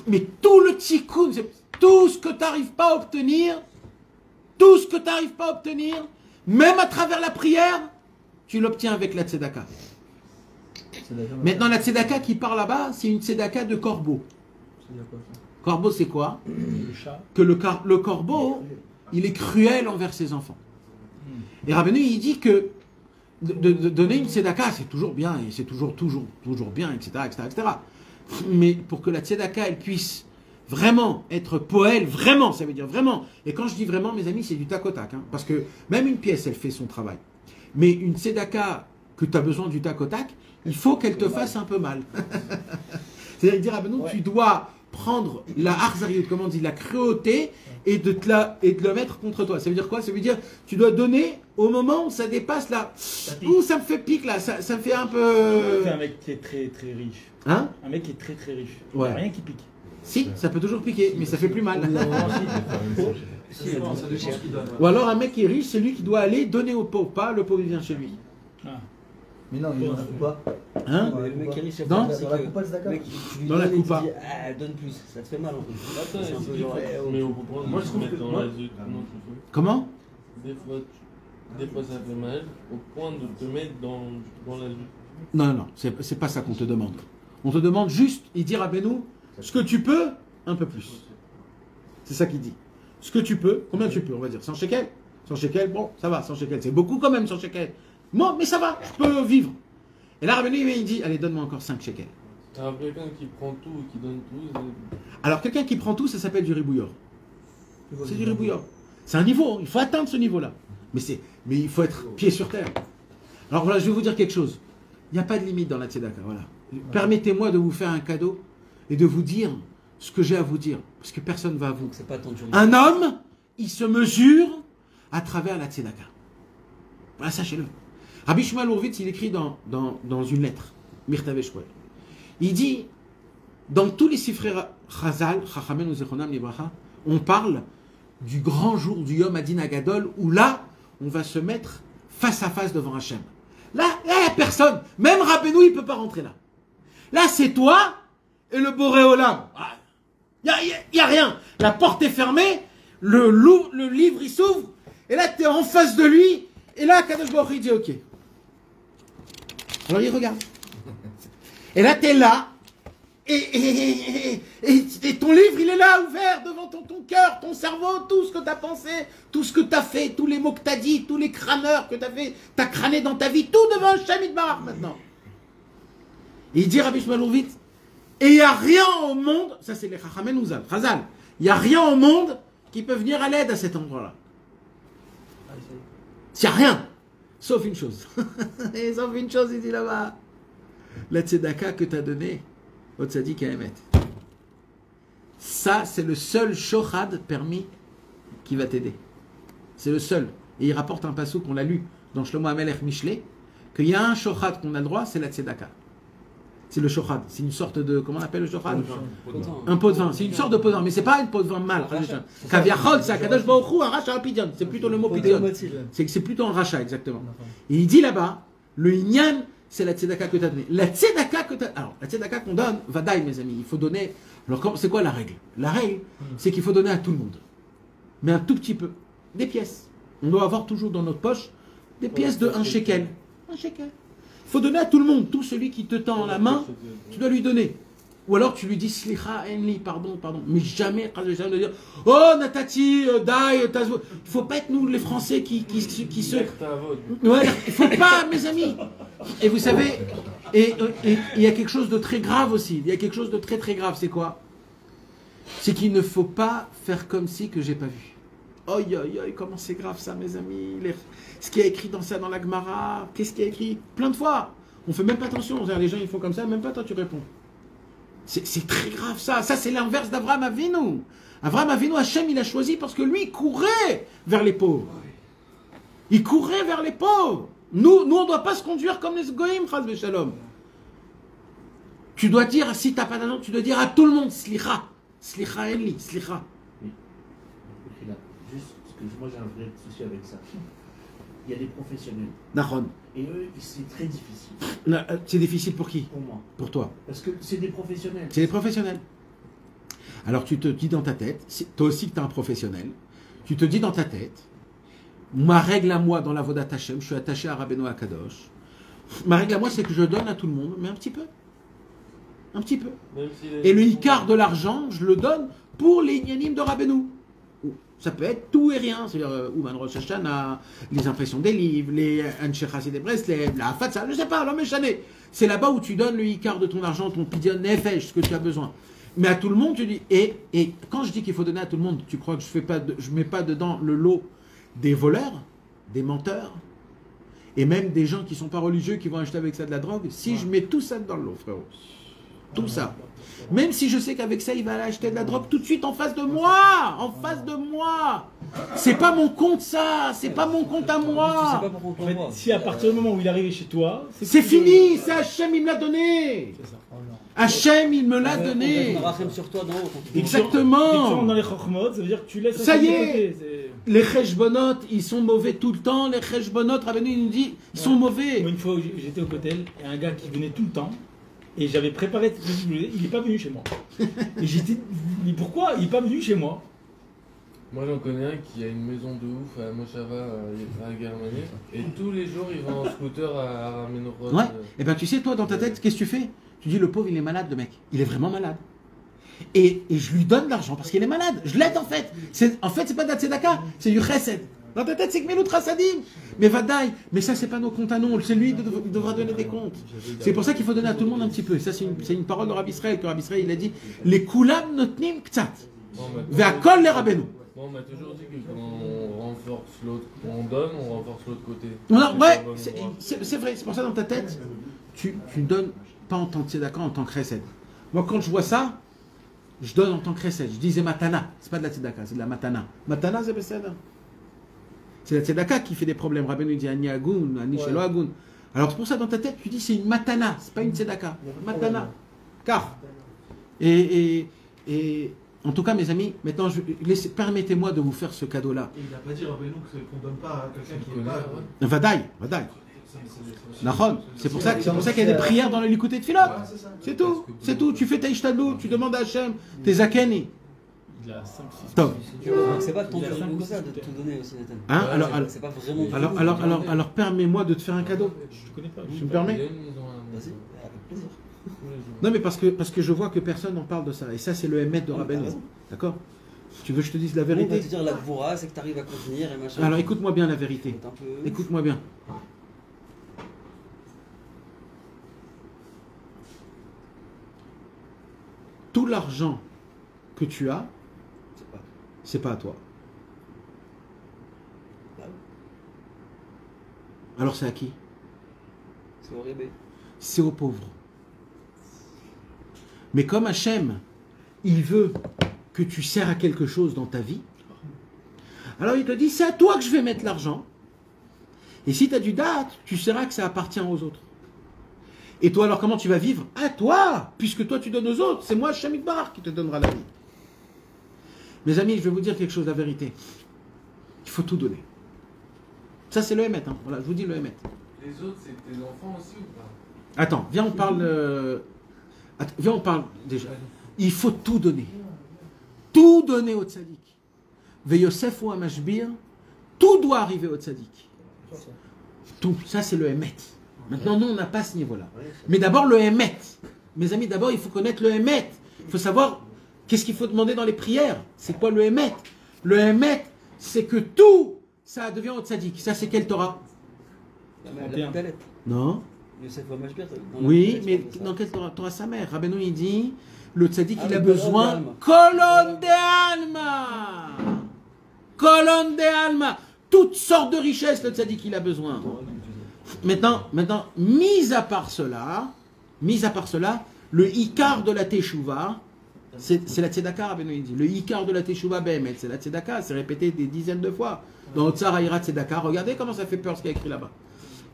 Mais tout le tikkun, tout ce que tu n'arrives pas à obtenir, même à travers la prière, tu l'obtiens avec la tzedaka. Maintenant, la tzedaka qui part là-bas, c'est une tzedaka de corbeau. Corbeau, c'est quoi? Que le corbeau, il est cruel envers ses enfants. Et Rabbeinu, il dit que de donner une tzedaka, c'est toujours bien, et c'est toujours bien, etc., etc. Mais pour que la tzedaka, elle puisse vraiment être poël, vraiment, ça veut dire vraiment. Et quand je dis vraiment, mes amis, c'est du tac au tac. Hein, parce que même une pièce, elle fait son travail. Mais une tzedaka que tu as besoin du tac au tac, il faut qu'elle te fasse un peu mal. C'est-à-dire dire, ah ben non, tu dois prendre la harzariut, comment on dit, la cruauté, et de le mettre contre toi. Ça veut dire quoi? Ça veut dire, tu dois donner au moment où ça dépasse là. Ouh, ça me fait pique là, ça me fait un peu... C'est un mec qui est très très riche. Hein? Un mec qui est très très riche. Ouais. Il n'y a rien qui pique. Si, ça peut toujours piquer, mais ça fait plus mal. Ça dépend ce qu'il donne. Ou alors un mec qui est riche, c'est lui qui doit aller donner au pauvre, pas le pauvre il vient chez lui. Ah. Mais non, il y en a pas. Hein? Le mec qui est riche, c'est Dans pas la coupa, c'est d'accord. le mec, tu lui Dans la donnes et tu coupa. dis, ah, donne plus, ça te fait mal en plus. Attends, C'est un peu si genre, mais on peut prendre, Moi, je trouve mettre que- dans moi- la zut, comment tu fais? Comment? Des fois ça fait mal, au point de te mettre dans la zut. Non, c'est pas ça qu'on te demande. On te demande juste, il dit Rabbeinu, ce que tu peux, un peu plus. C'est ça qu'il dit. ce que tu peux. Combien tu peux, on va dire 100 shekels. 100 shekels, bon, ça va, 100 shekels. C'est beaucoup quand même, 100 shekels. Bon, mais ça va, je peux vivre. Et là, Rabbeinu, il dit, allez, donne-moi encore 5 shekels. Alors, quelqu'un qui prend tout et qui donne tout. Alors, quelqu'un qui prend tout, ça s'appelle du ribouillor. C'est du ribouillor. C'est un niveau, il faut atteindre ce niveau-là. Mais il faut être pied sur terre. Alors voilà, je vais vous dire quelque chose. Il n'y a pas de limite dans la tzedaka, voilà. Permettez-moi de vous faire un cadeau et de vous dire ce que j'ai à vous dire. Parce que personne ne va à vous. C'est pas ton journée. Un homme, il se mesure à travers la tzedaka. Voilà, sachez-le. Rabbi Shmuel Horvitz, il écrit dans une lettre, Mirtave Shmuel. Il dit, dans tous les sifrei Chazal, Chachamim ou Zechonam Libracha, on parle du grand jour du Yom Adin Agadol, où là, on va se mettre face à face devant Hachem. Là, il n'y a personne. Même Rabbeinu, il ne peut pas rentrer là. Là, c'est toi et le Boré Olam. Il n'y a rien. La porte est fermée, le livre, il s'ouvre, et là, tu es en face de lui, et là, Kadosh Baruch Hu, il dit OK. Alors, il regarde. Et là, tu es là, et ton livre, il est là, ouvert devant ton cœur, ton cerveau, tout ce que tu as pensé, tout ce que tu as fait, tous les mots que tu as dit, tous les crâneurs que tu as fait, tu as crâné dans ta vie, tout devant Hachem Yitbarach maintenant. Et il dit Rabbi Shmuel Horvitz, et il n'y a rien au monde, ça c'est les Chachamim ou Chazal, il n'y a rien au monde qui peut venir à l'aide à cet endroit-là. Il n'y a rien, sauf une chose. Et sauf une chose, il dit là-bas, la tzedaka que tu as donnée, au tzaddik à Emet. Ça, c'est le seul shochad permis qui va t'aider. C'est le seul. Et il rapporte un passou qu'on l'a lu dans Shlomo HaMelech Mishlei, qu'il y a un shochad qu'on a le droit, c'est la tzedaka. C'est le shochad. C'est une sorte de... Comment on appelle le shochad? Un pot de vin. C'est une sorte de pot de vin, mais c'est pas un pot de vin mal. Kaviachol, c'est Akadosh Baruch Hu, un rachat pidion. C'est plutôt le mot pidion. C'est plutôt un rachat, exactement. Et il dit là-bas, le inyan, c'est la tzedaka que tu as donnée. La tzedaka que tu as... Alors, la tzedaka qu'on donne, vadaï, mes amis, il faut donner... Alors, c'est quoi la règle? La règle, c'est qu'il faut donner à tout le monde. Mais un tout petit peu. Des pièces. On doit avoir toujours dans notre poche des pièces de 1 shekel. 1 shekel. Il faut donner à tout le monde. Tout celui qui te tend la main, tu dois lui donner. Ou alors tu lui dis slicha, enli, pardon. Mais jamais de dire oh Natati, dai, tazvo. Il ne faut pas être nous les Français qui se. Ouais, il ne faut pas, mes amis. Et vous savez, et il y a quelque chose de très grave aussi. Il y a quelque chose de très très grave. C'est quoi? C'est qu'il ne faut pas faire comme si que j'ai pas vu. Oi, comment c'est grave ça, mes amis. Ce qui est écrit dans ça, dans la Gemara, qu'est-ce qui est écrit plein de fois. On fait même pas attention. Les gens ils font comme ça, même pas toi tu réponds. C'est très grave ça. Ça c'est l'inverse d'Avraham Avinu. Avraham Avinu, Hachem il a choisi parce que lui il courait vers les pauvres. Il courait vers les pauvres. Nous on ne doit pas se conduire comme les goïms, chas v'shalom. Tu dois dire, si tu n'as pas d'argent, tu dois dire à tout le monde, slicha. Slicha enli, slicha. Juste, parce que moi j'ai un vrai souci avec ça. Il y a des professionnels. Nahon. Et eux, c'est très difficile. C'est difficile pour qui? Pour moi. Pour toi. Parce que c'est des professionnels. C'est des professionnels. Alors tu te dis dans ta tête, toi aussi que tu es un professionnel, tu te dis dans ta tête, ma règle à moi dans la Vodat Hashem, je suis attaché à Rabbeinu Akadosh, ma règle à moi c'est que je donne à tout le monde, mais un petit peu. Un petit peu. Et le quart de l'argent, je le donne pour les inyanim de Rabbeinu. Ça peut être tout et rien, c'est-à-dire Ouman Rosh Hashanah, les impressions des livres, les Anshe Chassidei Breslev, la Fatsa, je sais pas, l'homme échané. C'est là-bas où tu donnes le quart de ton argent, ton pidyon nefesh, ce que tu as besoin. Mais à tout le monde, tu dis, et quand je dis qu'il faut donner à tout le monde, tu crois que je mets pas dedans le lot des voleurs, des menteurs, et même des gens qui sont pas religieux, qui vont acheter avec ça de la drogue? Si je mets tout ça dans le lot, frérot, tout ça. Même si je sais qu'avec ça, il va aller acheter de la drogue tout de suite en face de moi. En face de moi. C'est pas mon compte, ça. C'est pas mon compte à moi. En fait, si à partir du moment où il est arrivé chez toi... C'est fini. C'est Hachem, il me l'a donné. Hachem, il me l'a donné. Sur toi d'en haut. Exactement. Dans les chokhmot, ça veut dire que tu laisses... Ça y est. Les cheshbonot, ils sont mauvais tout le temps. Les cheshbonot, Rabbeinu, il nous dit, ils sont mauvais. Moi, une fois, j'étais au hôtel, et un gars qui venait tout le temps, et j'avais préparé, il n'est pas venu chez moi. Et j'étais, mais pourquoi il n'est pas venu chez moi? Moi j'en connais un qui a une maison de ouf à Moshava, à Germanie, et tous les jours il va en scooter à Ménorod. Ouais, et ben tu sais, toi dans ta tête, qu'est-ce que tu fais? Tu dis le pauvre il est malade, le mec. Il est vraiment malade. Et je lui donne de l'argent parce qu'il est malade. Je l'aide en fait. En fait, c'est pas de la tzedaka, c'est du chesed. Dans ta tête, c'est que Melut Chassadim. Mais Vadaï, mais ça, c'est pas nos comptes à nous. C'est lui qui devra donner des comptes. C'est pour ça qu'il faut donner à tout le monde un petit peu. Ça, c'est une parole de Rabbi Israël, que Rabbi Israël, il a dit les kulam notnim ktsat. Ve'akol les rabbeinu. On m'a toujours dit que quand on renforce l'autre, on donne, on renforce l'autre côté. Non, ouais, c'est vrai. C'est pour ça, dans ta tête, tu donnes pas en tant que tzedaka, en tant que chesed. Moi, quand je vois ça, je donne en tant que chesed. Je disais matana. C'est pas de la tzedaka, c'est de la matana. Matana, c'est beseda. C'est la tzedaka qui fait des problèmes. Rabbeinu dit Ani Agun, Ani Shelo Agun. Alors c'est pour ça dans ta tête, tu dis c'est une matana, c'est pas une tzedaka. Matana. Car. Et en tout cas, mes amis, maintenant, permettez-moi de vous faire ce cadeau-là. Il n'a pas dit Rabbeinu qu'on donne pas à quelqu'un qui n'est pas. Vadaï. C'est pour ça qu'il y a des prières dans le Likutei Tfilot. C'est tout. C'est tout. Tu fais ta ishtadlut, tu demandes à Hachem, tes zakeni. Il a 5-6. Top. C'est pas ton comme ça de tout donner aussi, Nathan. Hein, c'est pas vraiment alors permets-moi de te faire un cadeau. Je te connais pas. Tu me permets? Vas-y, avec plaisir. Non, mais parce que je vois que personne n'en parle de ça. Et ça, c'est le Emet de Rabbeinu. D'accord? Tu veux que je te dise la On va vérité? te dire la Gvura, c'est que tu arrives à contenir et machin. Alors écoute-moi bien la vérité. Écoute-moi bien. Tout l'argent que tu as, c'est pas à toi. Alors c'est à qui? C'est au rébé. C'est aux pauvres. Mais comme Hachem, il veut que tu sers à quelque chose dans ta vie, alors il te dit, c'est à toi que je vais mettre l'argent. Et si tu as du date, tu sauras que ça appartient aux autres. Et toi, alors comment tu vas vivre? À toi, puisque toi tu donnes aux autres. C'est moi, Hachem Yitbarach, qui te donnera la vie. Mes amis, je vais vous dire quelque chose, la vérité. Il faut tout donner. Ça, c'est le Emet. Hein. Voilà, je vous dis le Emet. Les autres, c'est tes enfants aussi ou pas? Attends, viens, on parle déjà. Il faut tout donner. Tout donner au tzaddik. Ve Yosef ou Amashbir, tout doit arriver au tzaddik. Tout. Ça, c'est le Emet. Maintenant, nous, on n'a pas ce niveau-là. Mais d'abord, le Emet. Mes amis, d'abord, il faut connaître le Emet. Il faut savoir qu'est-ce qu'il faut demander dans les prières. C'est quoi le Emet? Le Emet, c'est que tout, ça devient au tzaddik. Ça, c'est quelle Torah? La Pédalet. Non. Yosef ou Amashbir. Oui, mais dans quelle Torah sa mère? Rabbeinu, il dit, le tzaddik, il a besoin... Kolon de Alma. Kolon de Alma. Toutes sortes de richesses, le tzaddik, il a besoin. Maintenant, mis à part cela, le Ikar de la Teshuvah, c'est la Tzedaka, Rabbeinu, il dit. Le Ikar de la Teshuvah, Behemet, c'est la Tzedaka, c'est répété des dizaines de fois. Dans Otsar Haïra Tzedaka, regardez comment ça fait peur ce qu'il y a écrit là-bas.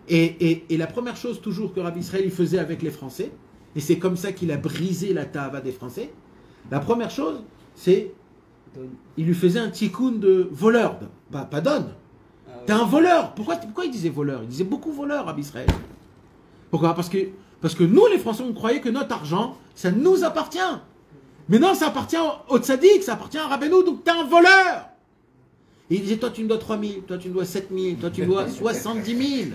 Et la première chose toujours que Rabbi Israël il faisait avec les Français, et c'est comme ça qu'il a brisé la Tahava des Français, la première chose, c'est il lui faisait un tikkun de voleur, pas donne. T'es un voleur. Pourquoi il disait voleur? Il disait beaucoup voleur, Rabbi Israël. Pourquoi? Parce que nous, les Français, on croyait que notre argent, ça nous appartient. Mais non, ça appartient au tzaddik, ça appartient à Rabbeinu, donc t'es un voleur. Et il disait, toi tu me dois 3 000, toi tu me dois 7 000, toi tu me dois 70 000.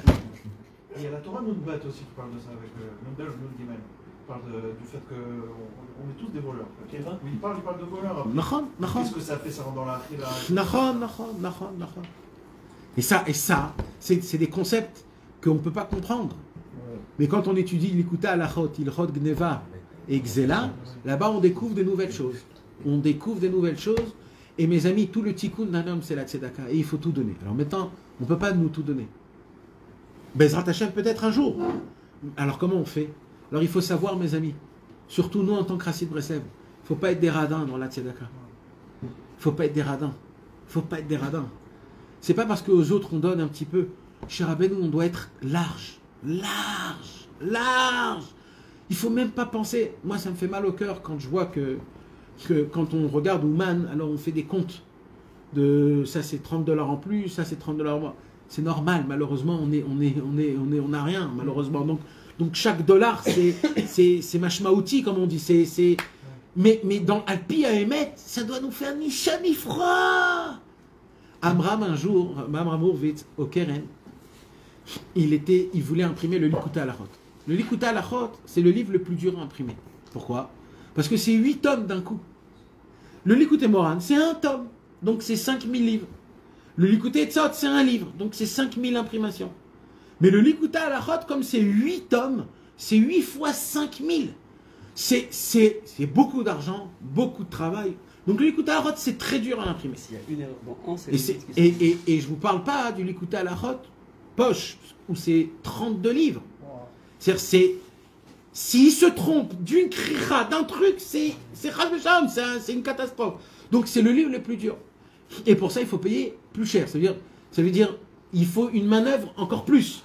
Il y a la Torah Nunbat aussi qui parle de ça, avec Nundal ou Nundimel. Il parle du fait qu'on est tous des voleurs. Oui, il parle de voleurs. Qu'est-ce que ça fait? Ça rentre dans la Nachon. Et ça, c'est des concepts qu'on ne peut pas comprendre. Mais quand on étudie l'Ikuta Alachot, Ilchot Gneva et Xela, là-bas on découvre de nouvelles choses. Et mes amis, tout le tikkun d'un homme, c'est la tzedaka. Et il faut tout donner. Alors maintenant, on ne peut pas nous tout donner. Bezrat Hashem peut-être un jour. Alors comment on fait? Alors il faut savoir, mes amis, surtout nous en tant que Chassid Breslev, il ne faut pas être des radins dans la tzedaka. Il ne faut pas être des radins. C'est pas parce qu'aux autres on donne un petit peu. Chez Rabbeinu, on doit être large. Il faut même pas penser. Moi, ça me fait mal au cœur quand je vois que quand on regarde Ouman, alors on fait des comptes de ça c'est $30 en plus, ça c'est $30 en moins. C'est normal, malheureusement, on n'a rien, malheureusement. Donc chaque dollar, c'est mashmaouti, comme on dit. Mais dans Alpi à Emet, ça doit nous faire ni chaud ni froid. Amram, un jour, Amram Horvitz, au Keren, il voulait imprimer le Likuta Alachot. Le Likuta Alachot, c'est le livre le plus dur à imprimer. Pourquoi? Parce que c'est 8 tomes d'un coup. Le Likutei Moharan, c'est un tome. Donc c'est 5000 livres. Le Likutei Etzot, c'est un livre. Donc c'est 5000 imprimations. Mais le Likutei Halachot, comme c'est 8 tomes, c'est 8 fois 5000. C'est beaucoup d'argent, beaucoup de travail. Donc le Likutei Halachot, c'est très dur à imprimer. S'il y a une erreur dans un, c'est et je vous parle pas du Likutei Halachot poche, où c'est 32 livres. C'est-à-dire, s'il se trompe d'une kricha, d'un truc, c'est une catastrophe. Donc c'est le livre le plus dur. Et pour ça, il faut payer plus cher. Ça veut dire il faut une manœuvre encore plus.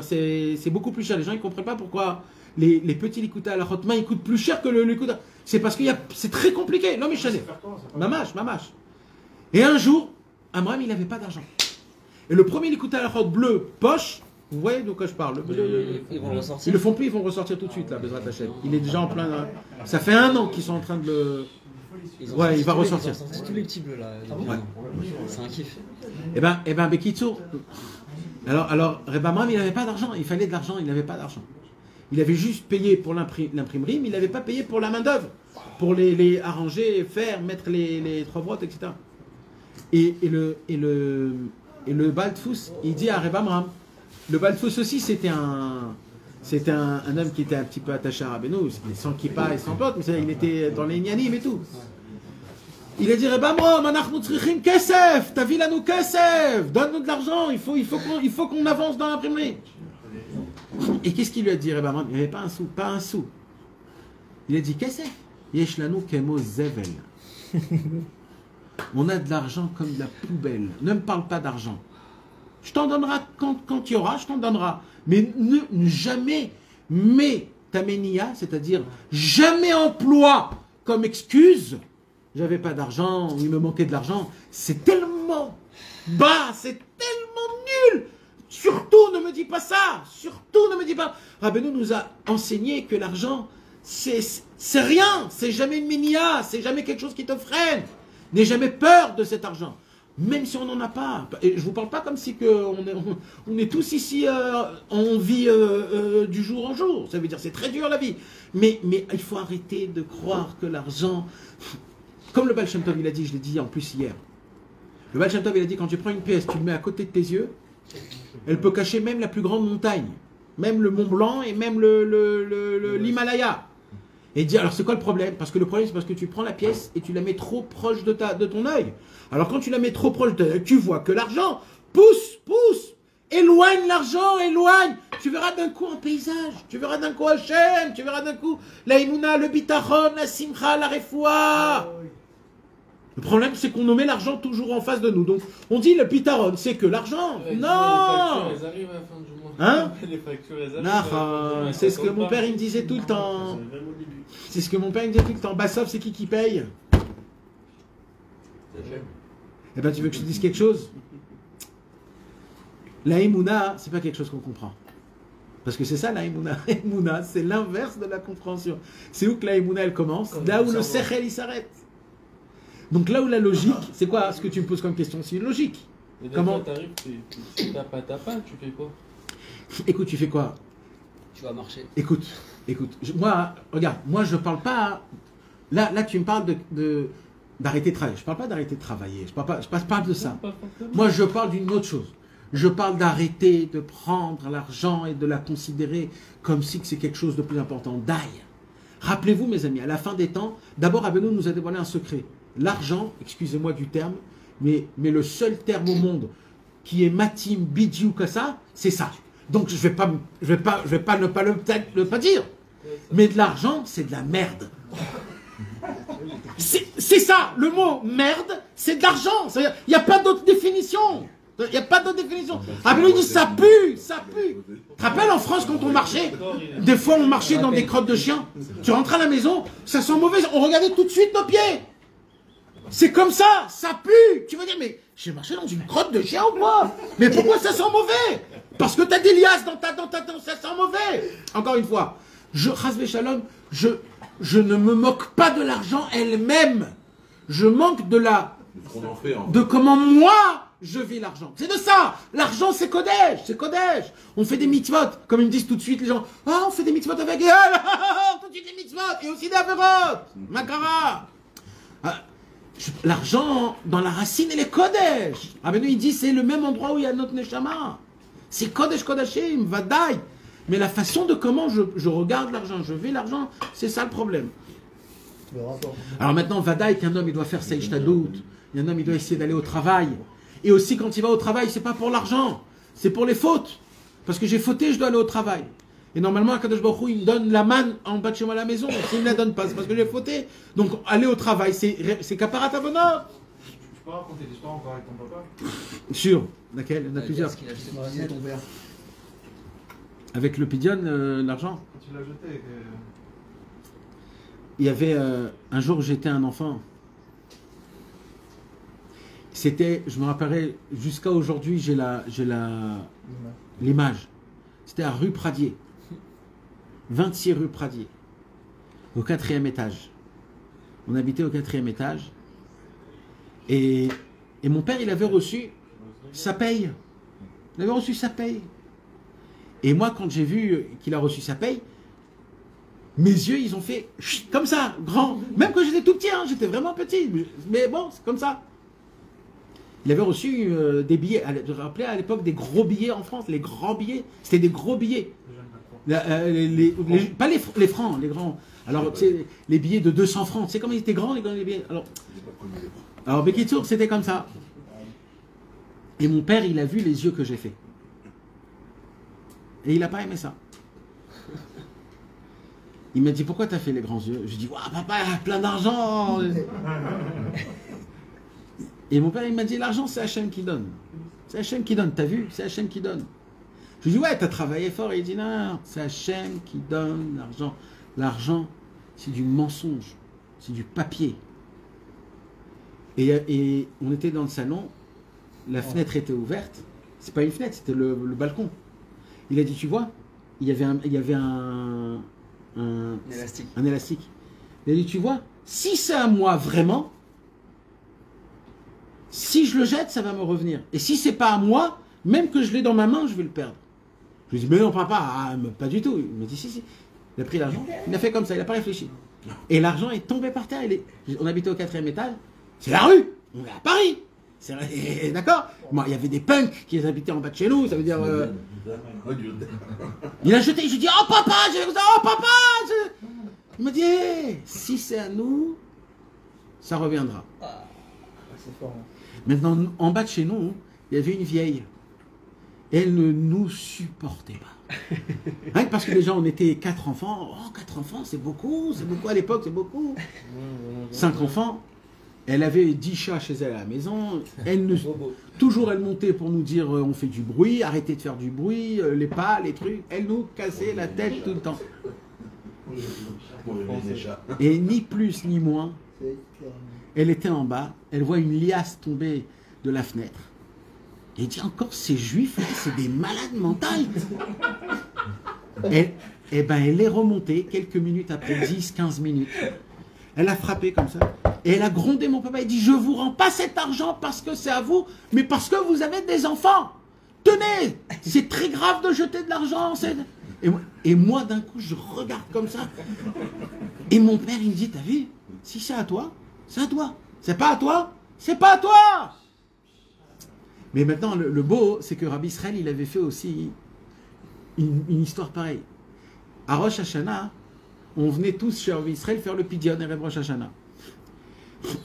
C'est beaucoup plus cher. Les gens ne comprennent pas pourquoi les petits Likutei Halachot main ils coûtent plus cher que le Likutei. C'est parce que c'est très compliqué. Non mais je sais. Mamash. Et un jour, Amram, il n'avait pas d'argent. Et le premier Likutei Halachot bleu poche, vous voyez de quoi je parle. Ils vont ressortir. Ils le font plus, ils vont ressortir tout de suite là, Bezrat Hashem. Il est déjà en plein. Ça fait 1 an qu'ils sont en train de le. Ouais, il va ressortir. Tous les petits bleus là. Ouais. C'est un kiff. Eh ben, Bekitsour. Alors, Reb Amram, il n'avait pas d'argent. Il fallait de l'argent, il n'avait pas d'argent. Il avait juste payé pour l'imprimerie, mais il n'avait pas payé pour la main-d'œuvre. Pour les arranger, faire, mettre les 3 brottes, etc. Et le Baltfous, il dit à Reb Amram, le Baltfous aussi, c'était un homme qui était un petit peu attaché à Rabbeinu, sans kippa et sans pote, mais il était dans les Nyanim et tout. Il a dit, Reb Amram, anachnu tzrichim kesef, tavi lanu kesef, donne-nous de l'argent, il faut qu'on avance dans l'imprimerie. Et qu'est-ce qu'il lui a dit, Reb Amram? Il n'y avait pas un sou. Il a dit, kesef, yesh lanu kemo zevel. On a de l'argent comme de la poubelle. Ne me parle pas d'argent. Je t'en donnerai quand il y aura, je t'en donnerai. Mais jamais mets ta ménia, c'est-à-dire jamais emploie comme excuse. J'avais pas d'argent, il me manquait de l'argent. C'est tellement bas, c'est tellement nul. Surtout ne me dis pas ça. Surtout ne me dis pas. Rabbeinu nous a enseigné que l'argent, c'est rien. C'est jamais une ménia, c'est jamais quelque chose qui te freine. N'aie jamais peur de cet argent. Même si on n'en a pas. Et je ne vous parle pas comme si on est tous ici, on vit du jour en jour. Ça veut dire c'est très dur la vie. Mais il faut arrêter de croire que l'argent... Comme le Baal Shem Tov, il a dit, je l'ai dit en plus hier. Le Baal Shem Tov, il a dit, quand tu prends une pièce, tu le mets à côté de tes yeux, elle peut cacher même la plus grande montagne. Même le Mont Blanc et même l'Himalaya. Et il dit, alors c'est quoi le problème? Parce que le problème, c'est parce que tu prends la pièce et tu la mets trop proche de ton œil. Alors quand tu la mets trop proche de ton œil, tu vois que l'argent pousse. Éloigne l'argent, éloigne. Tu verras d'un coup un paysage. Tu verras d'un coup Hachem. Tu verras d'un coup la Emouna, le Bitachon, la Simcha, la Refoua. Le problème, c'est qu'on met l'argent toujours en face de nous. Donc, on dit le Bitachon, c'est que l'argent. Non. Les factures, elles arrivent à la fin du mois. Hein? Les factures, elles arrivent. C'est ce que mon père, il me disait tout le temps. C'est ce que mon père, il me disait tout le temps. Bassov, c'est qui paye? Eh ben, tu veux que je te dise quelque chose? La Emouna, c'est pas quelque chose qu'on comprend. Parce que c'est ça la Emouna. Emouna, c'est l'inverse de la compréhension. C'est où que la Emouna, elle commence? Là où le Sechel, il s'arrête. Donc là où la logique, c'est quoi ce que tu me poses comme question? C'est une logique. Et comment t'arrives, tu tapes pas, tu fais quoi? Écoute, tu fais quoi? Tu vas marcher. Écoute. Moi, regarde, moi je parle pas... Là tu me parles d'arrêter de travailler. Je parle pas d'arrêter de travailler. Je parle pas de ça. Moi, je parle d'une autre chose. Je parle d'arrêter de prendre l'argent et de la considérer comme si c'est quelque chose de plus important. D'ailleurs, rappelez-vous, mes amis, à la fin des temps, d'abord, Rabbeinu nous a dévoilé un secret. L'argent, excusez-moi du terme, mais le seul terme au monde qui est matim bidiou que ça, c'est ça. Donc, je vais pas ne pas dire. Mais de l'argent, c'est de la merde. C'est ça, le mot merde, c'est de l'argent. Il n'y a pas d'autre définition. Il n'y a pas d'autre définition. Ah, mais lui dit ça pue. Tu te rappelles en France quand on marchait? Des fois on marchait dans des crottes de chiens. Tu rentrais à la maison, ça sent mauvais. On regardait tout de suite nos pieds. C'est comme ça pue. Tu vas dire, mais j'ai marché dans une crotte de chien ou quoi? Mais pourquoi ça sent mauvais? Parce que tu as des liasses dans ta ça sent mauvais. Encore une fois, Chasvé Shalom, je ne me moque pas de l'argent elle-même. Je manque de comment moi, je vis l'argent. C'est de ça. L'argent, c'est Kodesh. C'est Kodesh. On fait des mitzvot. Comme ils me disent tout de suite, les gens. Ah, on fait des mitzvot avec elle. Tout de suite des mitzvot. Et aussi des avérotes. Makara. L'argent, dans la racine, elle est Kodesh. Rabbeinu, il dit, c'est le même endroit où il y a notre Neshama. C'est Kodesh Kodashim, Vadaï. Mais la façon de comment je regarde l'argent, je vis l'argent, c'est ça le problème. Alors maintenant, Vadaï, qu'un homme, il doit faire sa ishtadout. Un homme, il doit essayer d'aller au travail. Et aussi, quand il va au travail, c'est pas pour l'argent. C'est pour les fautes. Parce que j'ai fauté, je dois aller au travail. Et normalement, Akadosh Baruch Hu, il me donne la manne en bas de chez moi à la maison. S'il ne me la donne pas, c'est parce que j'ai fauté. Donc, aller au travail, c'est Kaparat Avonot. Tu peux raconter l'histoire encore avec ton papa? Sûr. Laquelle? Il y en a plusieurs. Avec le pidion, l'argent. Quand tu l'as jeté. Il y avait un jour où j'étais un enfant. C'était, je me rappellerai, jusqu'à aujourd'hui, j'ai l'image. C'était à rue Pradier. 26 rue Pradier. Au 4e étage. On habitait au 4e étage. Et mon père, il avait reçu sa paye. Il avait reçu sa paye. Et moi, quand j'ai vu qu'il a reçu sa paye, mes yeux, ils ont fait comme ça, grand. Même quand j'étais tout petit, hein, j'étais vraiment petit. Mais bon, c'est comme ça. Il avait reçu des billets. Je me rappelais à l'époque des gros billets en France, les grands billets. C'était des gros billets. Pas les francs, les grands. Alors, tu sais, les billets de 200 francs. Tu sais comment ils étaient grands, les billets. Alors Bekitour, c'était comme ça. Et mon père, il a vu les yeux que j'ai fait. Et il n'a pas aimé ça. Il m'a dit, pourquoi tu as fait les grands yeux? Je dis, waouh, papa, il a plein d'argent. Et mon père, il m'a dit, l'argent, c'est Hachem qui donne. C'est Hachem qui donne, t'as vu? C'est Hachem qui donne. Je lui dis, ouais, t'as travaillé fort. Et il dit, non, c'est Hachem qui donne l'argent. L'argent, c'est du mensonge. C'est du papier. Et on était dans le salon, la fenêtre était ouverte. C'est pas une fenêtre, c'était le balcon. Il a dit, tu vois, il y avait un élastique. Il a dit, tu vois, si c'est à moi vraiment, si je le jette, ça va me revenir. Et si c'est pas à moi, même que je l'ai dans ma main, je vais le perdre. Je lui ai dit, mais non, papa, pas du tout. Il m'a dit, si. Il a pris l'argent, il a fait comme ça, il n'a pas réfléchi. Et l'argent est tombé par terre. On habitait au 4e étage. C'est la rue. On est à Paris. D'accord. Moi, il y avait des punks qui habitaient en bas de chez nous. Ça veut dire. Il a jeté. Je lui ai dit, oh papa, Il m'a dit, si c'est à nous, ça reviendra. C'est fort. Maintenant, en bas de chez nous, il y avait une vieille. Elle ne nous supportait pas. Rien que parce que déjà, on était 4 enfants. Oh, 4 enfants, c'est beaucoup à l'époque, c'est beaucoup. 5 enfants. Elle avait 10 chats chez elle à la maison. Toujours, elle montait pour nous dire on fait du bruit, arrêtez de faire du bruit, les pas, les trucs. Elle nous cassait la tête tout le temps. Et ni plus ni moins, elle était en bas, elle voit une liasse tomber de la fenêtre. Et elle dit encore, ces juifs, là, c'est des malades mentales. Et ben, elle est remontée quelques minutes après, 10-15 minutes. Elle a frappé comme ça. Et elle a grondé mon papa. Elle dit, je vous rends pas cet argent parce que c'est à vous, mais parce que vous avez des enfants. Tenez, c'est très grave de jeter de l'argent. Et moi, d'un coup, je regarde comme ça. Et mon père, il me dit, t'as vu, si c'est à toi, c'est à toi. C'est pas à toi, c'est pas à toi. Mais maintenant, le beau, c'est que Rabbi Israël, il avait fait aussi une histoire pareille. À Rosh Hashanah, on venait tous chez Rabbi Israël faire le Pidyon et Rosh Hashanah.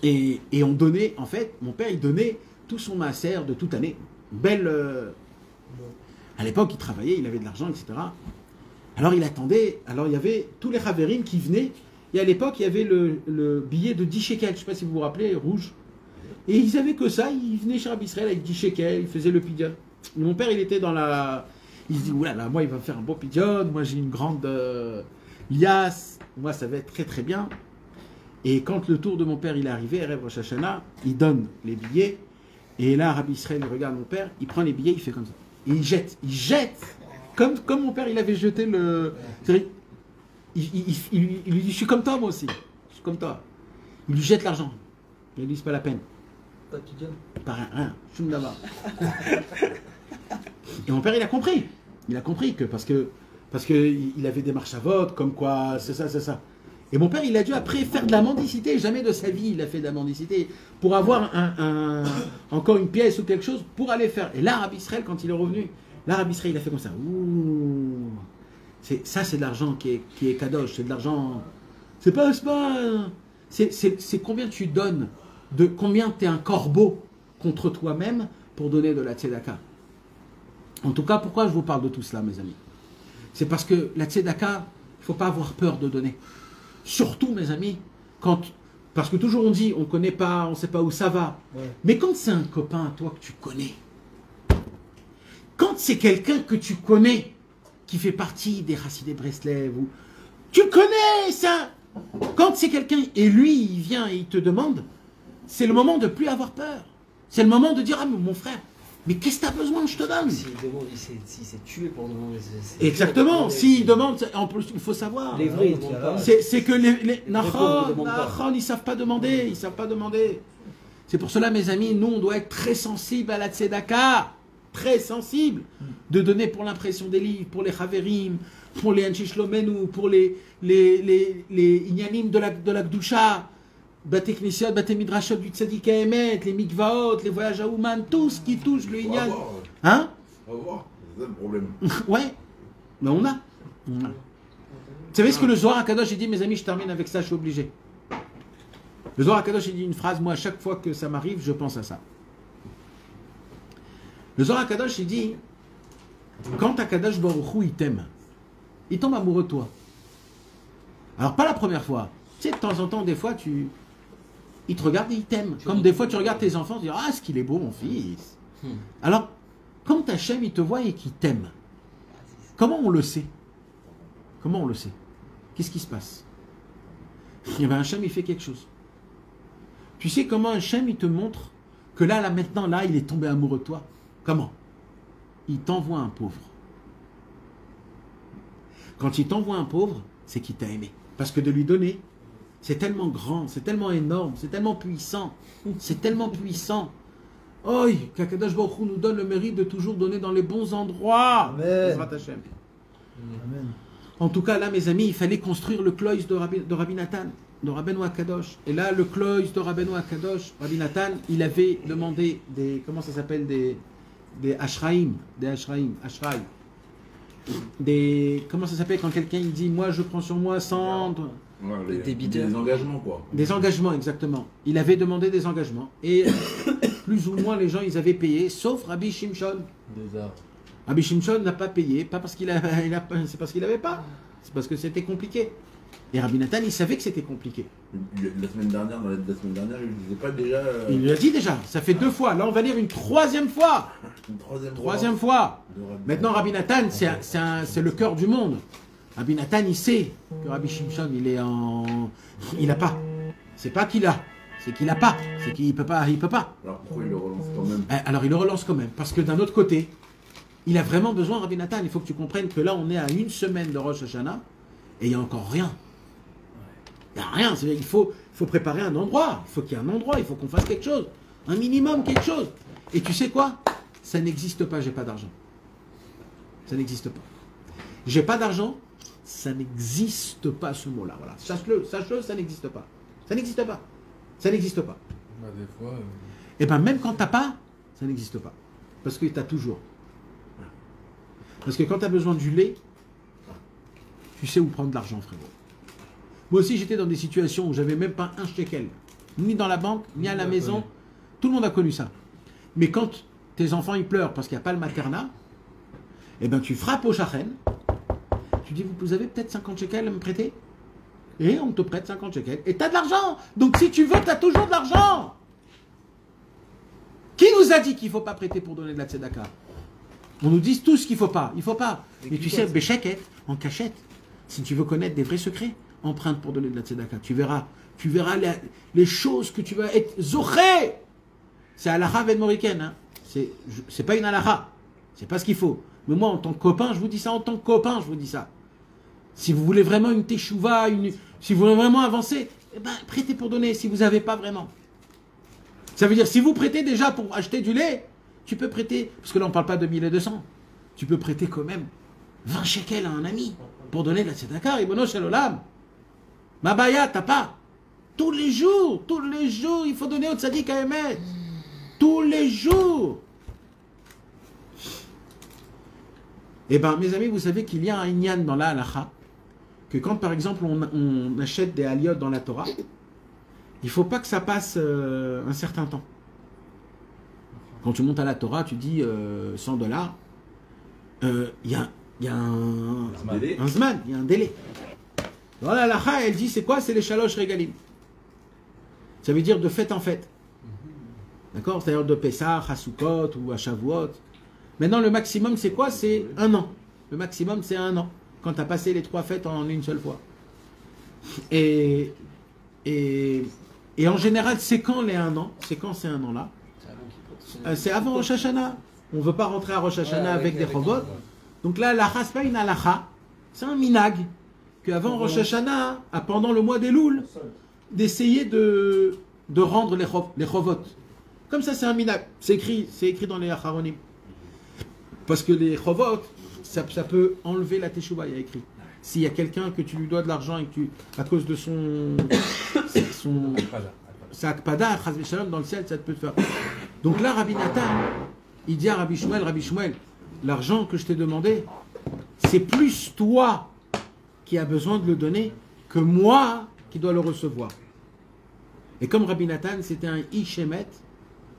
Et on donnait, en fait, mon père, il donnait tout son maaser de toute année. Belle. À l'époque, il travaillait, il avait de l'argent, etc. Alors il attendait, alors il y avait tous les Haverim qui venaient. Et à l'époque, il y avait le billet de 10 shekels, je ne sais pas si vous vous rappelez, rouge. Et ils avaient que ça, ils venaient chez Rabbi Israël avec 10 shekels, ils faisaient le Pidyon. Mon père, il était dans la. Il se dit, oulala, moi, il va me faire un beau Pidyon, moi, j'ai une grande liasse, moi, ça va être très très bien. Et quand le tour de mon père il est arrivé, Erev Rosh Hashanah, il donne les billets. Et là, Rabbi Israël regarde mon père, il prend les billets, il fait comme ça. Et il jette. Comme mon père, il avait jeté le. Il lui dit, je suis comme toi, moi aussi. Je suis comme toi. Il lui jette l'argent. Il lui dit, c'est pas la peine. Pas de tidiane. Pas rien, choum d'abord. Et mon père, il a compris. Il a compris que parce que il avait des marches à vote, comme quoi, c'est ça, c'est ça. Et mon père, il a dû après faire de la mendicité. Jamais de sa vie, il a fait de la mendicité. Pour avoir encore une pièce ou quelque chose, pour aller faire. Et là, Rabbi Israël, quand il est revenu, là, Rabbi Israël, il a fait comme ça. Ouh. Ça, c'est de l'argent qui est kadosh. C'est de l'argent. C'est pas. C'est combien tu donnes, combien tu es un corbeau contre toi-même pour donner de la tzedaka. En tout cas, pourquoi je vous parle de tout cela, mes amis? C'est parce que la tzedaka, il ne faut pas avoir peur de donner. Surtout, mes amis, parce que toujours on dit, on ne connaît pas, on ne sait pas où ça va. Ouais. Mais quand c'est un copain à toi que tu connais, quand c'est quelqu'un que tu connais, qui fait partie des Chassidei Breslev, tu connais ça. Quand c'est quelqu'un, et lui, il vient et il te demande, c'est le moment de ne plus avoir peur. C'est le moment de dire, ah, mais mon frère, mais qu'est-ce que tu as besoin, je te donne. S'il s'est tué pour demander. Exactement, s'il demande, en plus, il faut savoir. Les vrais, ils demandent pas. C'est que les Nachon, ils ne savent pas demander, ils ne savent pas demander. C'est pour cela, mes amis, nous, on doit être très sensibles à la tzedaka, très sensibles, de donner pour l'impression des livres, pour les Haverim, pour les Anshishlomenou, pour les Inyanim de la Gdusha, Bate Knesset, Bate Midrashot du Tzadik Emet, les Mikvaot, les voyages à Ouman, tout ce qui touche le Inyan. Hein? On va voir, c'est ça le problème. Ouais, mais on a. Vous savez ce que le Zohar HaKadosh, il dit, mes amis, je termine avec ça, je suis obligé. Le Zohar HaKadosh, il dit une phrase, moi, à chaque fois que ça m'arrive, je pense à ça. Le Zohar HaKadosh, il dit, quand HaKadosh Baruch Hu, il t'aime, il tombe amoureux de toi. Alors, pas la première fois. Tu sais, de temps en temps, des fois, il te regarde et il t'aime. Comme des fois, tu regardes tes enfants, tu dis, ah, est-ce qu'il est beau, mon fils. Alors, quand Hachem, il te voit et qu'il t'aime, comment on le sait? Comment on le sait? Qu'est-ce qui se passe? Eh bien, Hachem, il fait quelque chose. Tu sais comment Hachem, il te montre que là, maintenant, là, il est tombé amoureux de toi? Comment? Il t'envoie un pauvre. Quand il t'envoie un pauvre, c'est qu'il t'a aimé. Parce que de lui donner, c'est tellement grand, c'est tellement énorme, c'est tellement puissant. C'est tellement puissant. Oh, qu'Akadosh Baruch Hu nous donne le mérite de toujours donner dans les bons endroits. Amen. Amen. En tout cas, là, mes amis, il fallait construire le cloïs de Rabbi Nathan, de Rabbeinu HaKadosh. Et là, le cloïs de Rabbeinu HaKadosh, Rabbi Nathan, il avait demandé comment ça s'appelle, des ashraïm, comment ça s'appelle quand quelqu'un il dit, moi je prends sur moi 100... Ouais, des engagements, quoi. Des engagements, exactement. Il avait demandé des engagements. Et plus ou moins les gens, ils avaient payé, sauf Rabbi Shimshon. Rabbi Shimshon n'a pas payé, pas parce qu'il c'est parce qu'il n'avait pas, c'est parce que c'était compliqué. Et Rabbi Nathan, il savait que c'était compliqué. La semaine dernière, il ne disait pas déjà... Il l'a dit déjà, ça fait 2 fois. Là, on va lire une 3e fois. Une troisième fois. Maintenant, Rabbi Nathan, c'est le cœur du monde. Rabbi Nathan, il sait que Rabbi Shimshon, il n'a pas. C'est pas qu'il a, c'est qu'il n'a pas. C'est qu'il peut pas, il peut pas. Alors pourquoi il le relance quand même? Alors il le relance quand même, parce que d'un autre côté, il a vraiment besoin, Rabbi Nathan. Il faut que tu comprennes que là, on est à 1 semaine de Rosh Hashanah, et il n'y a encore rien. Il n'y a rien, il faut préparer un endroit, il faut qu'il y ait un endroit, il faut qu'on fasse quelque chose, un minimum, quelque chose. Et tu sais quoi? Ça n'existe pas, j'ai pas d'argent. Ça n'existe pas. J'ai pas d'argent, ça n'existe pas ce mot-là. Voilà. Sache-le, ça n'existe pas. Ça n'existe pas. Ça n'existe pas. Bah, des fois... Et bien même quand t'as pas, ça n'existe pas. Parce que tu as toujours. Parce que quand tu as besoin du lait, tu sais où prendre de l'argent, frérot. Moi aussi, j'étais dans des situations où j'avais même pas un shekel. Ni dans la banque, ni à la maison. Tout le monde a connu ça. Mais quand tes enfants, ils pleurent parce qu'il n'y a pas le maternat, eh ben tu frappes au shachem. Tu dis, vous avez peut-être 50 shekels à me prêter? Et on te prête 50 shekels. Et tu as de l'argent. Donc si tu veux, tu as toujours de l'argent. Qui nous a dit qu'il ne faut pas prêter pour donner de la tzedaka? On nous dit tous qu'il ne faut pas. Il ne faut pas. Mais tu sais, bécheket, en cachette, si tu veux connaître des vrais secrets, emprunte pour donner de la tzedaka. Tu verras les choses que tu vas être zoré. C'est halakha vedmoriken. Hein. C'est pas une halakha. C'est pas ce qu'il faut. Mais moi, en tant que copain, je vous dis ça. En tant que copain, je vous dis ça. Si vous voulez vraiment une teshuva, si vous voulez vraiment avancer, eh ben, prêtez pour donner si vous n'avez pas vraiment. Ça veut dire, si vous prêtez déjà pour acheter du lait, tu peux prêter, parce que là on ne parle pas de 1200, tu peux prêter quand même 20 shekels à un ami pour donner de la tzedaka, Ribono shel olam. Mabaya, t'as pas. Tous les jours, il faut donner au tzaddik à Emet. Tous les jours. Eh bien, mes amis, vous savez qu'il y a un inyan dans la halakha, que quand par exemple on achète des aliyot dans la Torah, il ne faut pas que ça passe un certain temps. Quand tu montes à la Torah, tu dis $100, il y a un zman, il y a un délai. Dans la halakha, elle dit c'est quoi? C'est les shalosh regalim. Ça veut dire de fête en fête. D'accord? C'est-à-dire de Pessah, à Sukkot ou à Shavuot. Maintenant, le maximum, c'est quoi? C'est 1 an. Le maximum, c'est 1 an. Quand tu as passé les 3 fêtes en une seule fois. Et en général, c'est quand les 1 an? C'est quand ces 1 an-là? C'est avant Rosh Hashanah. On ne veut pas rentrer à Rosh Hashanah avec des robots. Donc là, l'alacha, ce n'est pas une halakha. C'est un minag. Qu'avant Rosh Hashanah, pendant le mois des Loul, d'essayer de rendre les chovot. Comme ça, c'est un minag. C'est écrit dans les acharonim. Parce que les chovot, ça peut enlever la teshuva, il y a écrit. S'il y a quelqu'un que tu lui dois de l'argent et que à cause de sa akpada, chas v'shalom, dans le ciel, ça te peut te faire. Donc là, Rabbi Nathan, il dit à Rabbi Shmuel, l'argent que je t'ai demandé, c'est plus toi qui as besoin de le donner que moi qui dois le recevoir. Et comme Rabbi Nathan, c'était un Ishemet,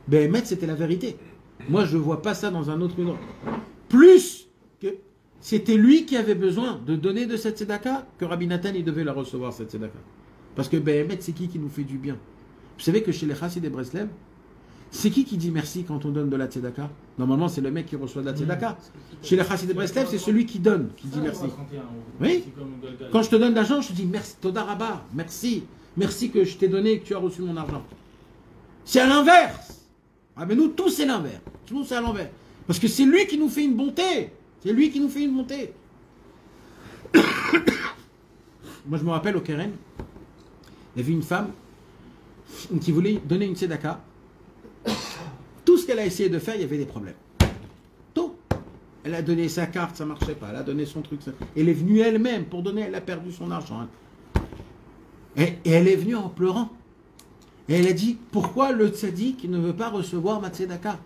ben Emet, c'était la vérité. Moi, je ne vois pas ça dans un autre endroit. Plus que c'était lui qui avait besoin de donner de cette tzedaka que Rabbi Nathan, il devait la recevoir, cette tzedaka. Parce que ben Emet, c'est qui nous fait du bien? Vous savez que chez les Chassid et Breslev, c'est qui dit merci quand on donne de la tzedaka? Normalement, c'est le mec qui reçoit de la tzedaka. Chez les Chassid et Breslev, c'est celui qui donne, qui dit merci. Oui. Quand je te donne de l'argent, je te dis merci, Toda Rabba, merci. Merci que je t'ai donné et que tu as reçu mon argent. C'est à l'inverse. Ah mais nous, tous, c'est l'inverse. Tout c'est à l'envers. Parce que c'est lui qui nous fait une bonté. C'est lui qui nous fait une bonté. Moi, je me rappelle au Keren, il y avait une femme qui voulait donner une tzedaka. Tout ce qu'elle a essayé de faire, il y avait des problèmes. Tout. Elle a donné sa carte, ça ne marchait pas. Elle a donné son truc. Elle est venue elle-même pour donner, elle a perdu son argent. Et elle est venue en pleurant. Et elle a dit, pourquoi le tzaddik ne veut pas recevoir ma tzedaka?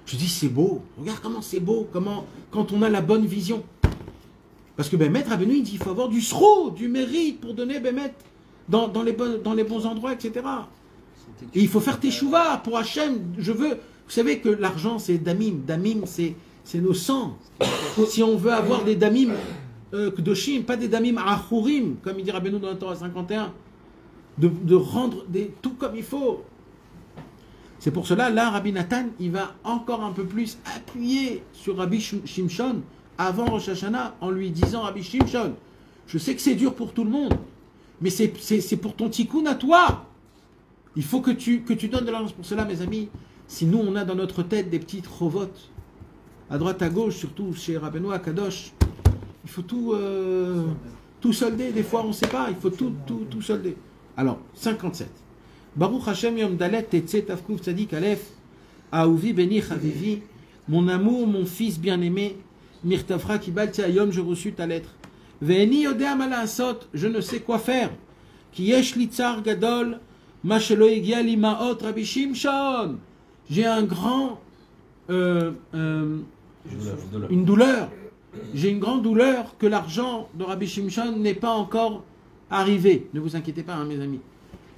Je dis, c'est beau. Regarde comment c'est beau, quand on a la bonne vision. Parce que Maître Rabbeinu, il dit, il faut avoir du sro, du mérite pour donner Maître dans les bons endroits, etc. Et il faut faire teshuva pour Hachem. Vous savez que l'argent, c'est damim. Damim, c'est nos sangs. Si on veut avoir des damim kdoshim, pas des damim achurim, comme il dit Rabbeinu dans la Torah 51, de rendre tout comme il faut. C'est pour cela, là, Rabbi Nathan, il va encore un peu plus appuyer sur Rabbi Shimshon avant Rosh Hashanah en lui disant, Rabbi Shimshon, je sais que c'est dur pour tout le monde, mais c'est pour ton tikkun à toi. Il faut que tu donnes de l'argent pour cela, mes amis. Si nous, on a dans notre tête des petites rovotes, à droite, à gauche, surtout chez Rabbeinu Akadosh, il faut tout solder. Des fois, on ne sait pas, il faut tout solder. Alors, 57. Baruch Hashem Yom Dalet Tetze Tavkuf Tzadik Aleph Aouvi Beni Chavivi, mon amour, mon fils bien-aimé, Mirtafra Kibalti Ayom, je reçus ta lettre. Ve'eni Yodea Malasot, je ne sais quoi faire. Ki Yesh Litzar Gadol, Ma Shelo Egia Limaot Rabbi Shimshon. J'ai un grand. Une douleur. J'ai une grande douleur que l'argent de Rabbi Shimshon n'est pas encore arrivé. Ne vous inquiétez pas, hein, mes amis.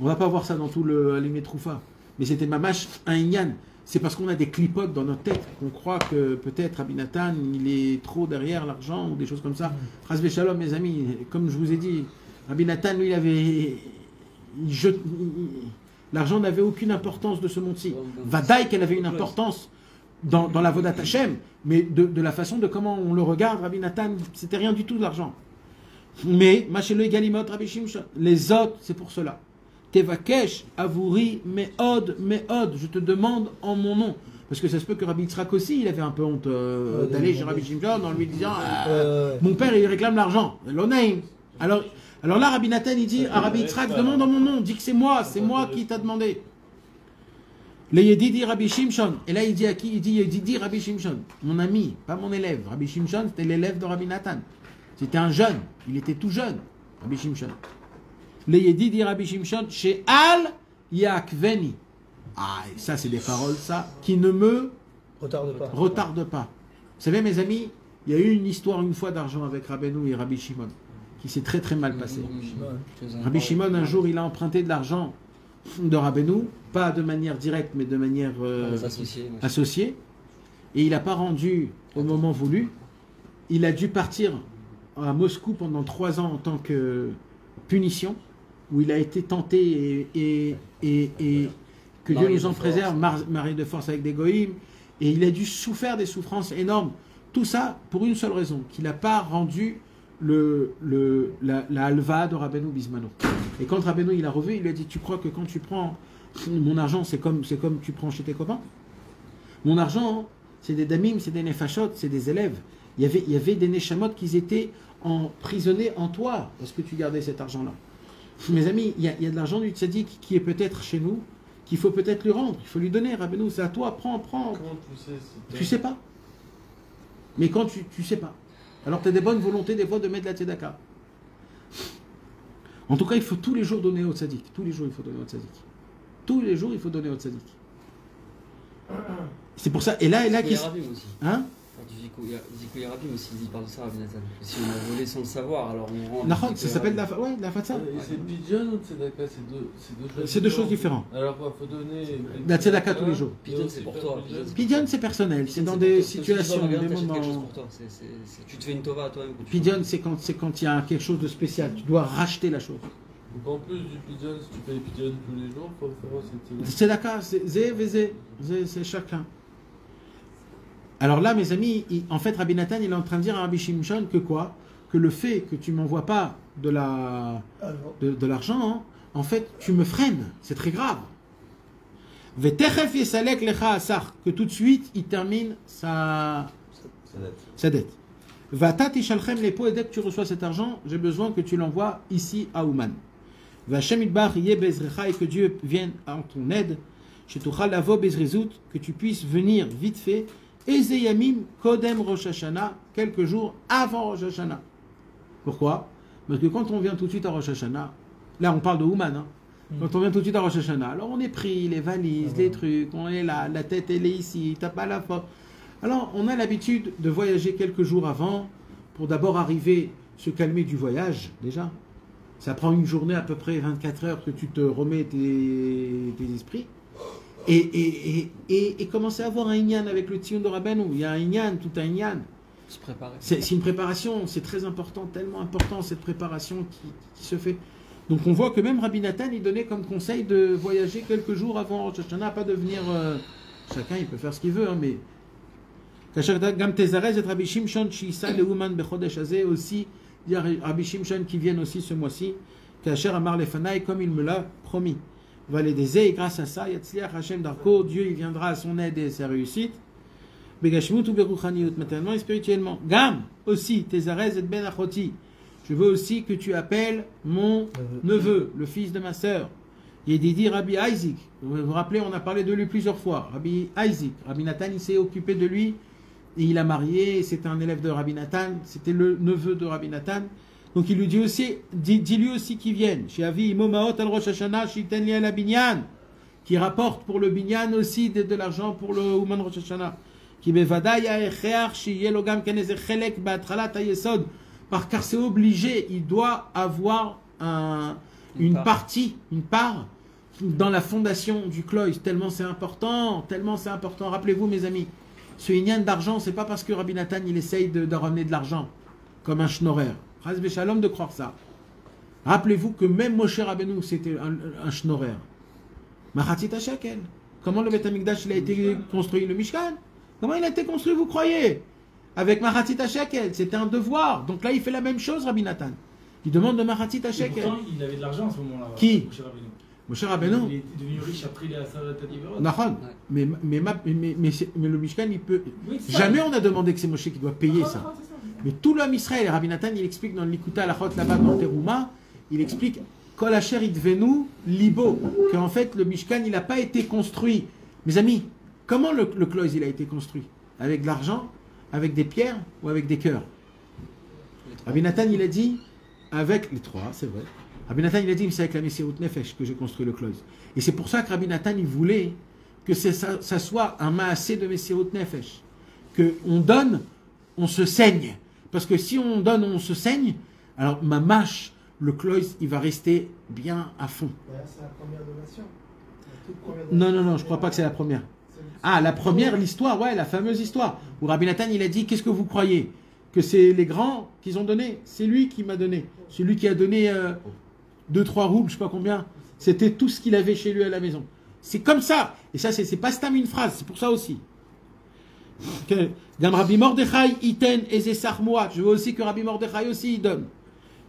On ne va pas voir ça dans tout le Troufa. Mais c'était mamash un inyan. C'est parce qu'on a des clipotes dans notre tête qu'on croit que peut-être Rabbi Nathan, il est trop derrière l'argent ou des choses comme ça. Chas v'shalom, mes amis, comme je vous ai dit, Rabbi Nathan, lui, l'argent n'avait aucune importance de ce monde-ci. Vadaï qu'elle avait une importance dans la Vodat Hashem, mais de la façon de comment on le regarde, Rabbi Nathan, c'était rien du tout de l'argent. Mais, Machelo Egalimot, Rabbi Shimshon, les autres, c'est pour cela. Tevakesh, Avouri, Meod, je te demande en mon nom. Parce que ça se peut que Rabbi Yitzhak aussi, il avait un peu honte d'aller chez Rabbi Shimshon en lui disant mon père, il réclame l'argent. L'onaim. Alors là, Rabbi Nathan, il dit à Rabbi Yitzhak, demande en mon nom, dis que c'est moi qui t'a demandé. Le Yedidi Rabbi Shimshon. Et là, il dit à qui? Il dit Yedidi Rabbi Shimshon. Mon ami, pas mon élève. Rabbi Shimshon, c'était l'élève de Rabbi Nathan. C'était un jeune. Il était tout jeune, Rabbi Shimshon. Le Yedidi Rabbi Shimshon, chez Al Yakveni. Ah, et ça, c'est des paroles, ça, qui ne me retarde pas. Vous savez, mes amis, il y a eu une histoire une fois d'argent avec Rabbeinu et Rabbi Shimon, qui s'est très très mal passé. Rabbi Shimon, un jour, il a emprunté de l'argent de Rabbeinu, pas de manière directe, mais de manière associée. Et il n'a pas rendu au moment voulu. Il a dû partir à Moscou pendant 3 ans en tant que punition, où il a été tenté et que Dieu nous en préserve, mari de force avec des goïms, et il a dû souffrir des souffrances énormes. Tout ça pour une seule raison, qu'il n'a pas rendu la halva de Rabbeinu Bismano. Et quand Rabbeinu il a revu, il lui a dit, tu crois que quand tu prends mon argent, c'est comme tu prends chez tes copains? Mon argent, c'est des damim, c'est des nefashot, c'est des élèves. Il y avait des neshamot qui étaient emprisonnés en toi. Est-ce que tu gardais cet argent-là? Mes amis, il y a de l'argent du tzaddik qui est peut-être chez nous, qu'il faut peut-être lui rendre. Il faut lui donner, Rabbeinu, c'est à toi, prends. Comment tu sais? Tu sais pas. Mais quand tu sais pas. Alors tu as des bonnes volontés des fois de mettre la tzedaka. En tout cas, il faut tous les jours donner au tzaddik. Tous les jours, il faut donner au tzaddik. Tous les jours, il faut donner au tzaddik. C'est pour ça. Et là, qui aussi. Hein? Ziko Yarabim aussi, il parle de ça, Rabbi Nathan. Si on a volé sans le savoir, alors on rend. Ça s'appelle la fatsa. Et c'est Pidyon ou Tzedaka? C'est deux choses différentes. Alors quoi, faut donner. La tzedaka tous les jours. Pidyon, c'est pour toi. Pidyon, c'est personnel. C'est dans des situations, des moments. Quelque chose pour toi. Tu te fais une tova à toi-même. Pidyon, c'est quand il y a quelque chose de spécial. Tu dois racheter la chose. Donc en plus du Pidyon, si tu payes Pidyon tous les jours, il faut faire cette tzedaka. C'est chacun. Alors là, mes amis, en fait, Rabbi Nathan, il est en train de dire à Rabbi Shimshon que quoi? Que le fait que tu m'envoies pas de l'argent, en fait, tu me freines. C'est très grave. Que tout de suite, il termine sa dette. Et dès que tu reçois cet argent, j'ai besoin que tu l'envoies ici à Ouman. Et que Dieu vienne en ton aide. Que tu puisses venir vite fait. Ezeyamim Kodem Rosh Hashanah, quelques jours avant Rosh Hashanah. Pourquoi? Parce que quand on vient tout de suite à Rosh Hashanah, là on parle de Ouman, hein. Quand on vient tout de suite à Rosh Hashanah, alors on est pris, les valises, les trucs, on est là, la tête elle est ici, t'as pas la faute. Alors on a l'habitude de voyager quelques jours avant pour d'abord arriver, se calmer du voyage déjà. Ça prend une journée à peu près 24 heures que tu te remets tes esprits. Et commencer à avoir un inyan avec le Tzion de Rabbeinu. Il y a un inyan, tout un inyan. Se préparer. C'est une préparation, c'est très important, tellement important cette préparation qui se fait. Donc on voit que même Rabbi Nathan, il donnait comme conseil de voyager quelques jours avant Rosh Hashanah, pas de venir... chacun, il peut faire ce qu'il veut, hein, mais... Gam Tezarez et Rabbi Shimshon, Shisa Leuman Bechodesh Azeh aussi, il y a Rabbi Shimshon qui viennent aussi ce mois-ci, Kacher Amar Lefanaï, comme il me l'a promis. Et grâce à ça, Yatzliach Hashem Darko, Dieu il viendra à son aide et sa réussite. Begashmut ou Beruchaniut, matériellement et spirituellement. Gam, aussi, Tezarez et Ben Achoti. Je veux aussi que tu appelles mon neveu, le fils de ma sœur. Yedidi Rabbi Isaac. Vous vous rappelez, on a parlé de lui plusieurs fois. Rabbi Isaac. Rabbi Nathan, il s'est occupé de lui. Et il a marié, c'était un élève de Rabbi Nathan. C'était le neveu de Rabbi Nathan. Donc il lui dit aussi, dis-lui aussi qu'il vienne. Chez Avi Imomaot al Rosh Hashanah, Shiten li al Binyan, qui rapporte pour le Binyan aussi de l'argent pour le Ouman Rosh Hashanah. Qui bevada yaecheach shiyelogam keneze chelek ba'atralat hayesod. Car c'est obligé, il doit avoir une part dans la fondation du Kloïs. Tellement c'est important. Rappelez-vous, mes amis, ce inyan d'argent, c'est pas parce que Rabbi Nathan il essaye de ramener de l'argent comme un schnorrer. Chas v'shalom de croire ça. Rappelez-vous que même Moshe Rabbeinu c'était un schnorrer. Machatzit shekel. Comment le Beth Amikdash il a été construit, le Mishkan? Comment il a été construit, vous croyez? Avec Machatzit shekel, c'était un devoir. Donc là, il fait la même chose, Rabbi Nathan. Il demande de Machatzit shekel. Pourtant, il avait de l'argent à ce moment-là. Qui? Moshe Rabbeinu. Moshe Rabbeinu. Il est devenu riche après il a Tadiverot. Nachon. Mais le Mishkan, il peut. Oui, jamais on a demandé que c'est Moshe qui doit payer ça. Mais tout l'homme Israël, et Rabbi Nathan, il explique dans le Likuta Alachot là-bas dans Teruma, il explique Kol Asher Idvenu Libo, qu'en fait le Mishkan, il n'a pas été construit Mes amis, comment le cloïs il a été construit? Avec de l'argent, avec des pierres ou avec des cœurs? Rabbi Nathan, il a dit, avec les trois, c'est vrai. Rabbi Nathan, il a dit, c'est avec la Messirut Nefesh que j'ai construit le cloïs. Et c'est pour ça que Rabbi Nathan, il voulait que ça soit un maasé de Messirut Nefesh. Qu'on donne, on se saigne. Parce que si on donne, on se saigne, alors ma mâche, le cloïs, il va rester bien à fond. C'est la première donation. Non, je crois pas que c'est la première. Ah, la première, l'histoire, ouais, la fameuse histoire. Où Rabbi Nathan, il a dit, qu'est-ce que vous croyez? Que c'est les grands qui ont donné? C'est lui qui m'a donné. C'est lui qui a donné 2-3 roubles, je sais pas combien. C'était tout ce qu'il avait chez lui à la maison. C'est comme ça. Et ça, c'est pas stam une phrase, c'est pour ça aussi. Gam Rabbi Mordechai iten eze sarmoat. Je veux aussi que Rabbi Mordechai aussi il donne.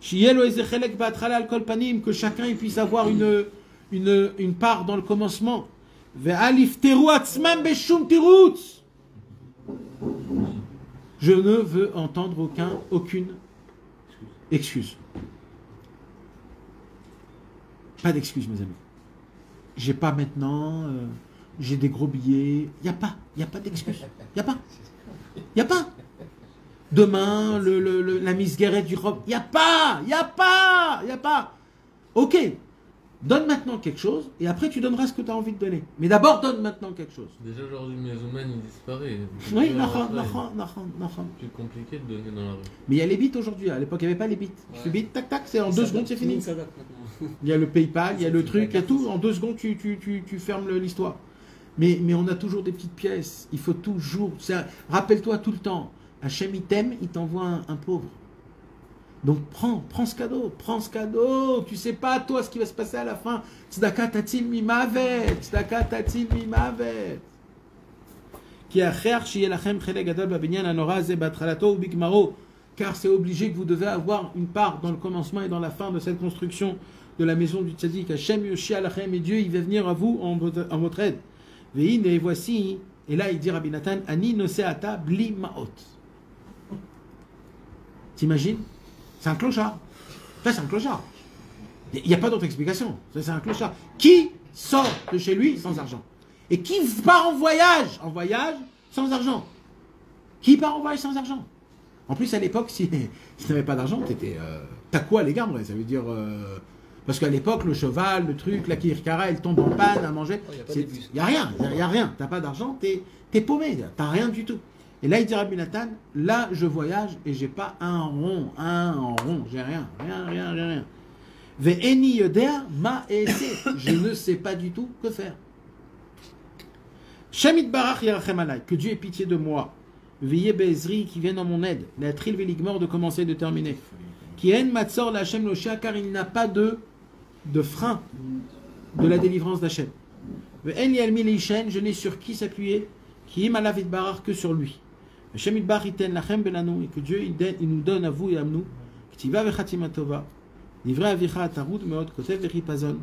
Shielo eze chelek ba'atchala al kol panim, que chacun il puisse avoir une part dans le commencement. Ve'alif teru atzmam beshum tirutz. Je ne veux entendre aucune excuse. Pas d'excuse, mes amis. J'ai pas maintenant, j'ai des gros billets. Il n'y a pas d'excuse. Il n'y a pas. Demain, la Miss Guérette du Rob. Il n'y a pas. Ok. Donne maintenant quelque chose et après tu donneras ce que tu as envie de donner. Mais d'abord, donne maintenant quelque chose. Déjà aujourd'hui, Mezuman, il disparaît. Oui, nachan. C'est plus compliqué de donner dans la rue. Mais il y a les bits aujourd'hui. À l'époque, il n'y avait pas les bits. Tu fais bits, tac, tac, c'est en 2 secondes, c'est fini. Ça date maintenant. Il y a le PayPal, il y a le truc, il y a tout. En 2 secondes, tu fermes l'histoire. Mais on a toujours des petites pièces. Il faut toujours... Rappelle-toi tout le temps. Hachem, il t'aime, il t'envoie un pauvre. Donc prends ce cadeau. Tu sais pas toi ce qui va se passer à la fin. Tzedaka tatil mimavet. Car c'est obligé que vous devez avoir une part dans le commencement et dans la fin de cette construction de la maison du tzaddik. Hachem yoshi alachem, et Dieu il va venir à vous en votre aide. Et voici, et là il dit Rabbi Nathan, ani noseata bli maot. T'imagines? C'est un clochard. Ça, c'est un clochard. Il n'y a pas d'autre explication. Ça, c'est un clochard. Qui sort de chez lui sans argent? Et qui part en voyage sans argent? Qui part en voyage sans argent? En plus, à l'époque, si tu n'avais pas d'argent, t'as quoi, les gars? Ça veut dire... parce qu'à l'époque, le cheval, le truc, la kirkara, elle tombe en panne à manger. Il n'y a rien. T'as pas d'argent, t'es paumé. T'as rien du tout. Et là, il dit Rabbi Nathan, là, je voyage et j'ai pas un rond. J'ai rien. Ve'eni yodea ma ese. Je ne sais pas du tout que faire. Shamit barach yarachem alay. Que Dieu ait pitié de moi. Veillez Bezri qui vienne en mon aide. La tril veligmor de commencer et de terminer. Qui en matzor la Hashem loshia, car il n'a pas de frein de la délivrance d'Hachem. Ve'en yalmi leishen. Je n'ai sur qui s'appuyer. Qui im alavit barach que sur lui. Hachem bar iten lachem belanu, et que Dieu il nous donne à vous et à nous. Ktiva vechatima tova. Livrei avicha atarud meod kotev vechipazon.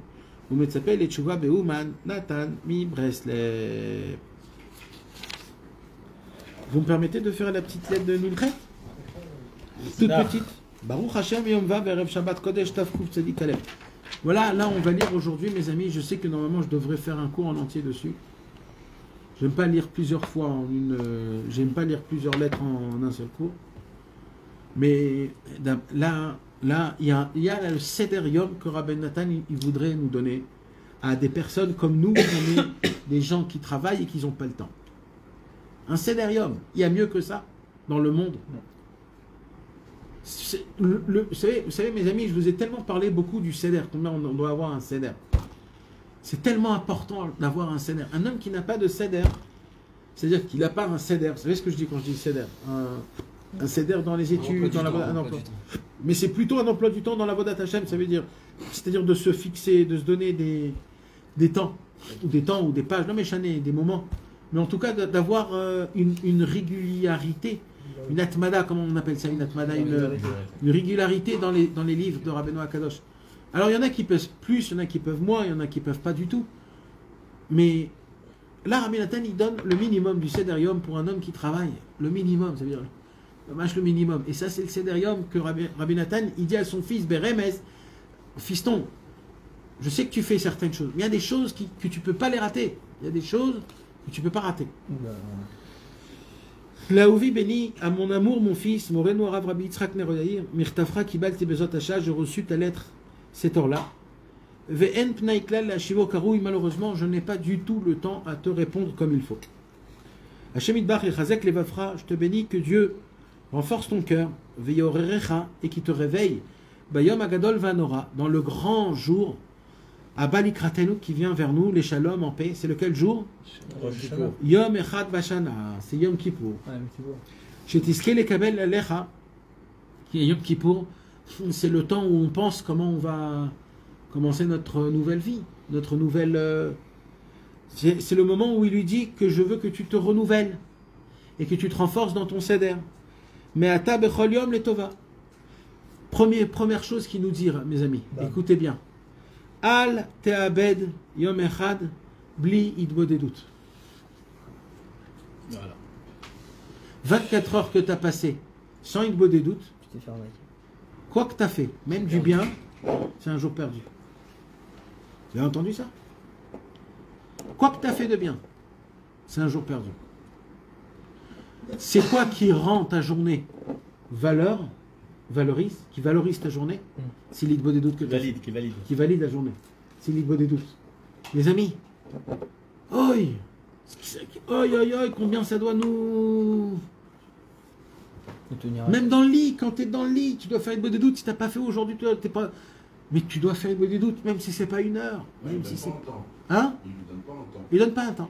Umetzapel et tshuva beuman Nathan mi Breslev. Vous me permettez de faire la petite lettre de Milchet? Toute petite. Baruch Hashem yom vav erev Shabbat kodesh tafkuf tzadik alef. Voilà, là on va lire aujourd'hui, mes amis. Je sais que normalement je devrais faire un cours en entier dessus. J'aime pas lire plusieurs fois j'aime pas lire plusieurs lettres en un seul cours. Mais là, il y a là le Seder Yom que Rabbi Nathan il voudrait nous donner à des personnes comme nous, on est des gens qui travaillent et qui n'ont pas le temps. Un Seder Yom, il y a mieux que ça dans le monde. Vous savez, mes amis, je vous ai tellement parlé beaucoup du Seder, combien on doit avoir un Seder. C'est tellement important d'avoir un Seder. Un homme qui n'a pas de Seder, c'est-à-dire qu'il n'a pas un Seder. Vous savez ce que je dis quand je dis Seder? Un Seder dans les études, dans un emploi. Mais c'est plutôt un emploi du temps dans la Vodat Hashem, ça veut dire, c'est-à-dire de se fixer, de se donner des temps, ou des pages, non mais chané, des moments. Mais en tout cas, d'avoir une régularité, une atmada, comment on appelle ça, une atmada, une régularité dans les livres de Rabbeinu Akadosh. Alors il y en a qui peuvent plus, il y en a qui peuvent moins, il y en a qui peuvent pas du tout. Mais là, Rabbi Nathan, il donne le minimum du Seder Yom pour un homme qui travaille. Le minimum, ça veut dire le minimum. Et ça, c'est le Seder Yom que Rabbi Nathan, il dit à son fils, Beremes, fiston, je sais que tu fais certaines choses, mais il y a des choses que tu peux pas les rater. Il y a des choses que tu ne peux pas rater. Laouvi béni à mon amour, mon fils, Moreno Arav Rabbi Yitzhak Neroyaïr, Mirtafra Kibal Tebezot Hacha, j'ai reçu ta lettre cette heure-là. Ve'en Pnai Klal la Shivo Karoui, malheureusement, je n'ai pas du tout le temps à te répondre comme il faut. Hashem Idbach et Chazek Levafra, je te bénis que Dieu renforce ton cœur, Ve'yorerecha, et qui te réveille, Bayom Agadol Vanora, dans le grand jour, Abalikratenu, qui vient vers nous, les Shalom en paix. C'est lequel jour? Yom Echad Vashana, c'est Yom Kippour. Shetiske Lekabel Alecha, qui est Yom Kippour, c'est le temps où on pense comment on va commencer notre nouvelle vie, notre nouvelle. C'est le moment où il lui dit que je veux que tu te renouvelles et que tu te renforces dans ton seder. Mais Ata Bechol Yom Letova. Première chose qu'il nous dit, mes amis, écoutez bien. Al te'abed yom echad bli idbodedut. Voilà. 24 heures que tu as passées sans idbodedut, quoi que tu as fait, même du bien, c'est un jour perdu. Vous avez entendu ça? Quoi que tu as fait de bien, c'est un jour perdu. C'est quoi qui rend ta journée qui valorise ta journée? C'est l'idbodedut que tu as fait. Qui valide la journée. C'est l'idbodedut. Les amis, oi, combien ça doit nous... Même dans le lit, quand tu es dans le lit, tu dois faire l'idbodedut. Si tu n'as pas fait aujourd'hui, t'es pas... Mais tu dois faire l'idbodedut, même si c'est pas une heure. Même si c'est... Hein? Il ne donne pas un temps. Il donne pas un temps.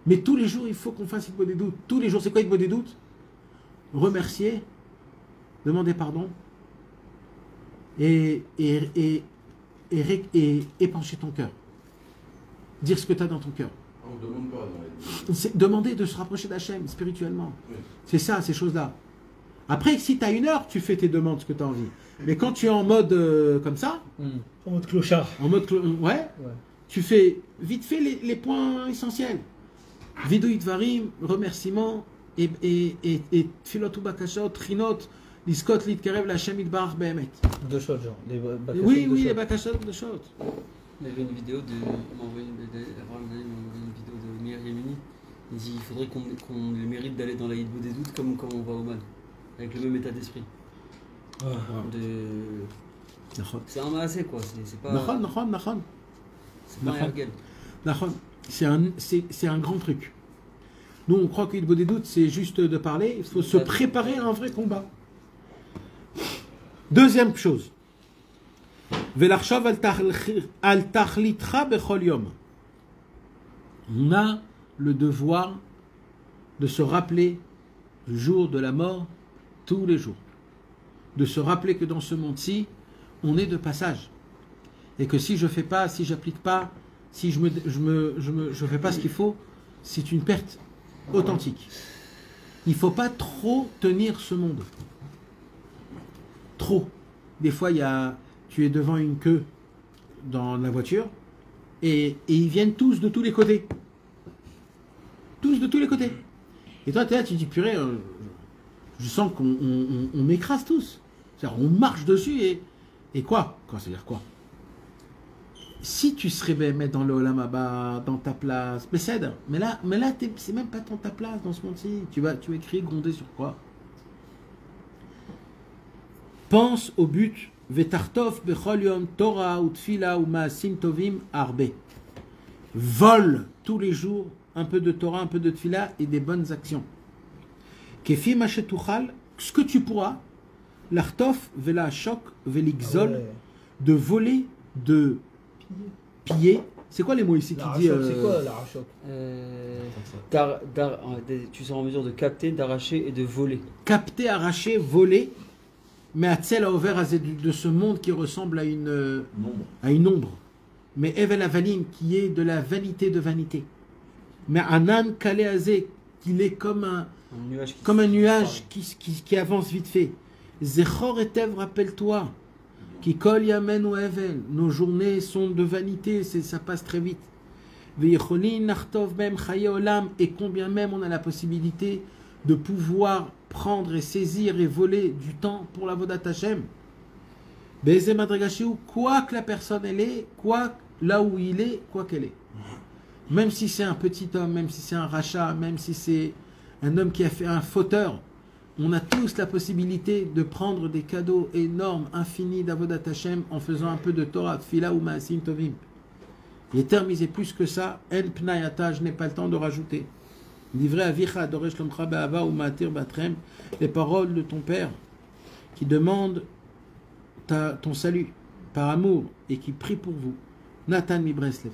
Mais tous les jours, il faut qu'on fasse l'idbodedut. Tous les jours, c'est quoi l'idbodedut? Remercier, demander pardon et épancher ton cœur. Dire ce que tu as dans ton cœur. On ne demande pas dans les... C'est demander de se rapprocher d'Hachem spirituellement. Oui. C'est ça, ces choses-là. Après, si tu as une heure, tu fais tes demandes, ce que tu as envie. Mais quand tu es en mode comme ça... En mode clochard. Ouais. Tu fais vite fait les points essentiels. Vidouit Varim, remerciements, et Tfilot ou Bakashot, Trinot, Liskot, Litkarev, la Hashem Itbarach Behemet. Deux shots, genre. Oui, les Bakashot de Shot. Il y avait une vidéo de. Il m'a envoyé une vidéo de Meir Yemini. Il dit il faudrait qu'on ait le mérite d'aller dans la Hidbo des doutes comme quand on va au Man. Avec le même état d'esprit. C'est un assez quoi. C'est pas. Nachon. C'est pas un ergel. Nachon. C'est un grand truc. Nous, on croit que l'Hidbo des doutes, c'est juste de parler. Il faut se préparer à un vrai combat. Deuxième chose. Velarchav al tachlitra bechol yom. On a le devoir de se rappeler du jour de la mort tous les jours. De se rappeler que dans ce monde-ci, on est de passage. Et que si je fais pas, si j'applique pas, si je fais pas ce qu'il faut, c'est une perte authentique. Il faut pas trop tenir ce monde. Trop. Des fois, tu es devant une queue dans la voiture et ils viennent tous de tous les côtés. Tous de tous les côtés. Et toi, tu es là, tu dis, purée, je sens qu'on m'écrase tous. C'est-à-dire, on marche dessus et quoi? Quoi, c'est-à-dire quoi? Si tu serais mettre dans le Olam Haba, dans ta place, mais là c'est même pas ta place dans ce monde-ci. Tu vas crier, gronder sur quoi? Pense au but. Vetartov bechol yom Torah ou tfila ou maasim tovim arbe. Vole tous les jours un peu de Torah, un peu de tfila et des bonnes actions. Kefi mashetuchal, ce que tu pourras, l'artof vela shok veligzol, de voler, de piller. C'est quoi les mots ici qui dit C'est quoi l'arachok? Tu seras en mesure de capter, d'arracher et de voler. Capter, arracher, voler. Mais Atzel a ouvert de ce monde qui ressemble à une ombre. Mais Evel Avalim qui est de la vanité de vanité. Mais Anan Kale Azé qu'il est comme un nuage qui avance vite fait. Zechor et Tev, rappelle-toi. Qui Kol Yamen ou Evel. Nos journées sont de vanité, ça passe très vite. Ve'yecholin Nartov Bem Chaye Olam. Et combien même on a la possibilité de pouvoir prendre et saisir et voler du temps pour la Vodat Hashem. Beze Madragashiou, quoi que la personne elle est, quoi là où il est, quoi qu'elle est. même si c'est un petit homme, même si c'est un rachat, même si c'est un homme qui a fait un fauteur, on a tous la possibilité de prendre des cadeaux énormes, infinis d'Avodat Hashem en faisant un peu de Torah, Tfila ou Maasim Tovim. Les termes, ils est plus que ça. En Pnayata, je n'ai pas le temps de rajouter. Livré Avicha, Doresh Lomcha Be'ava ou Maatir Batrem, les paroles de ton père qui demande ton salut par amour et qui prie pour vous. Nathan Mibreslev.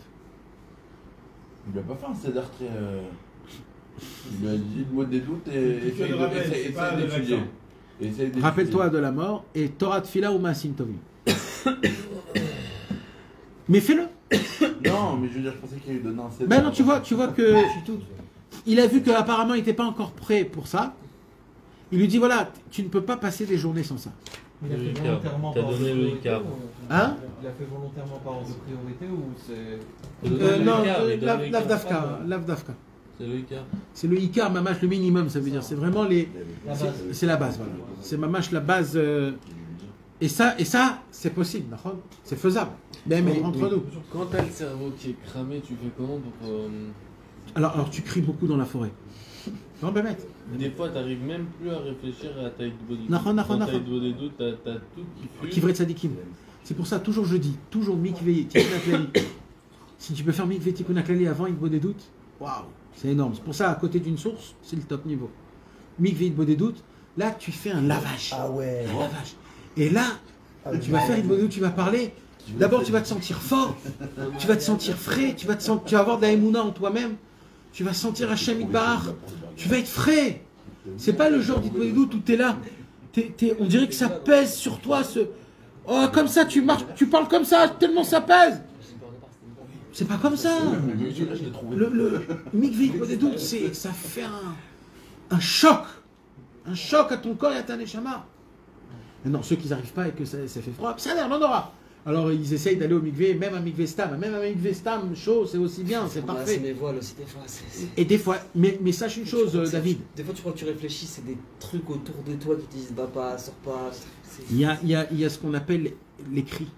Il lui a pas fait un céder très. Il lui a dit le mot des doutes et essaye d'étudier. Rappelle-toi de la mort et Torah Tfila ou Maasim Tovim. Mais fais-le. Non, mais je veux dire, je pensais qu'il lui donnait un céder. Ben non, tu vois que il a vu qu'apparemment il n'était pas encore prêt pour ça. Il lui dit voilà, tu ne peux pas passer des journées sans ça. Il a fait volontairement par ordre de priorité. Hein? Il a fait volontairement par ordre de priorité ou c'est. Non, l'Avdafka. C'est le Icar. C'est le Icar, mamash, le minimum, ça veut dire. C'est vraiment c'est la base, voilà. C'est mamash la base. Et ça, c'est possible, c'est faisable. Mais entre nous. Quand t'as le cerveau qui est cramé, tu fais comment pour. Alors tu cries beaucoup dans la forêt. Non, ben mec. Des fois, t'arrives même plus à réfléchir à ta body. Quand t'as des doutes, t'as tout qui fuit. Kivret Sadikim. C'est pour ça, toujours je dis, toujours mikvé tikkun haklali. Si tu peux faire mikvé tikkun haklali avant Idbo des doutes, waouh, c'est énorme. C'est pour ça, à côté d'une source, c'est le top niveau. Mikvé Idbo des doutes, là tu fais un lavage. Ah ouais. Un lavage. Et là, tu vas faire Idbo des doutes, tu vas parler. D'abord, tu vas te sentir fort, tu vas te sentir frais, tu vas avoir de la émouna en toi-même, tu vas sentir Hachem Yitbarach, tu vas être frais. C'est pas le genre d'Idbo des doutes où tu es là, on dirait que ça pèse sur toi. Oh, comme ça, tu marches, tu parles comme ça, tellement ça pèse. C'est pas comme ça. Le mikvé Idbo des doutes, ça fait un choc à ton corps et à ta neshama. Non, ceux qui n'arrivent pas et que ça fait froid, ça a l'air, on aura. Alors ils essayent d'aller au mikvé, même un mikvé stam chaud, c'est aussi bien, c'est parfait. C'est mes voiles aussi des fois. Et des fois, mais sache une chose, David. Des fois, tu crois que tu réfléchis, c'est des trucs autour de toi qui te disent va pas, sors pas. Il y a ce qu'on appelle les cris.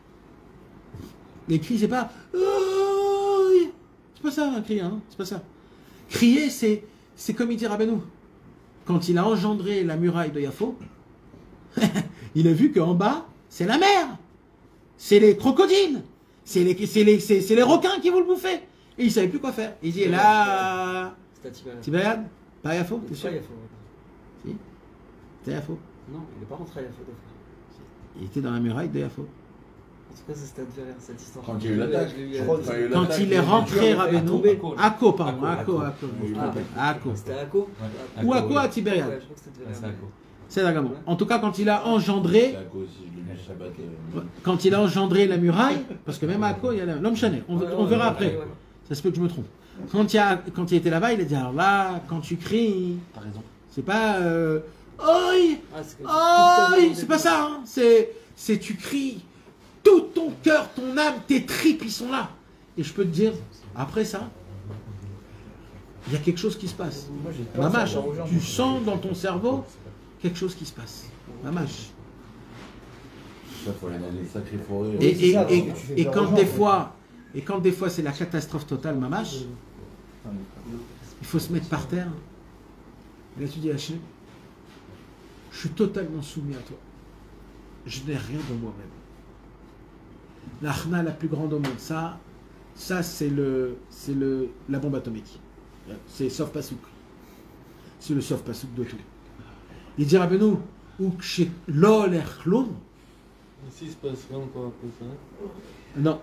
Les cris, c'est pas. C'est pas ça un cri, hein, c'est pas ça. Crier, c'est comme il dit Rabbeinu. Quand il a engendré la muraille de Yafo, il a vu qu'en bas, c'est la mer. C'est les crocodiles, c'est les requins qui vont le bouffer. Et il ne savait plus quoi faire. Il dit là. C'était Tibériade, pas Yafo, t'es sûr? Pas Yafo. Si. C'était Yafo. Non, il n'est pas rentré à Yafo. Il était dans la muraille de Yafo. En tout cas, c'est Stade Verrière, cette histoire. Quand il y a eu l'attaque, quand il est rentré, Rabbeinu. Akko, pardon. Akko. C'était Akko. Ou Akko à Tibériade. Ouais, je crois que c'était Verrière. C'est Dagamo. En tout cas, quand il a engendré. Quand il a engendré la muraille, parce que même à Akko, il y a l'homme chané. On verra après. Ça se peut que je me trompe. Quand il était là-bas, il a dit alors là, quand tu cries, t'as raison. C'est pas. C'est pas ça. Hein. C'est tu cries. Tout ton cœur, ton âme, tes tripes, ils sont là. Et je peux te dire, après ça, il y a quelque chose qui se passe. Mamash, tu sens dans ton cerveau quelque chose qui se passe. Mamash. Ça, faut aller dans des sacrées forêts. Et quand des fois c'est la catastrophe totale, Mamash, il faut se mettre par terre. Et là tu dis Hachem, je suis totalement soumis à toi. Je n'ai rien de moi-même. La chna la plus grande au monde, ça c'est la bombe atomique. C'est sauf pasouk. C'est le sauf pasouk de tout. Il dit Rabbeinu, ou chez l'ol erchlom. Ici, il se passerait encore un peu ça. Non.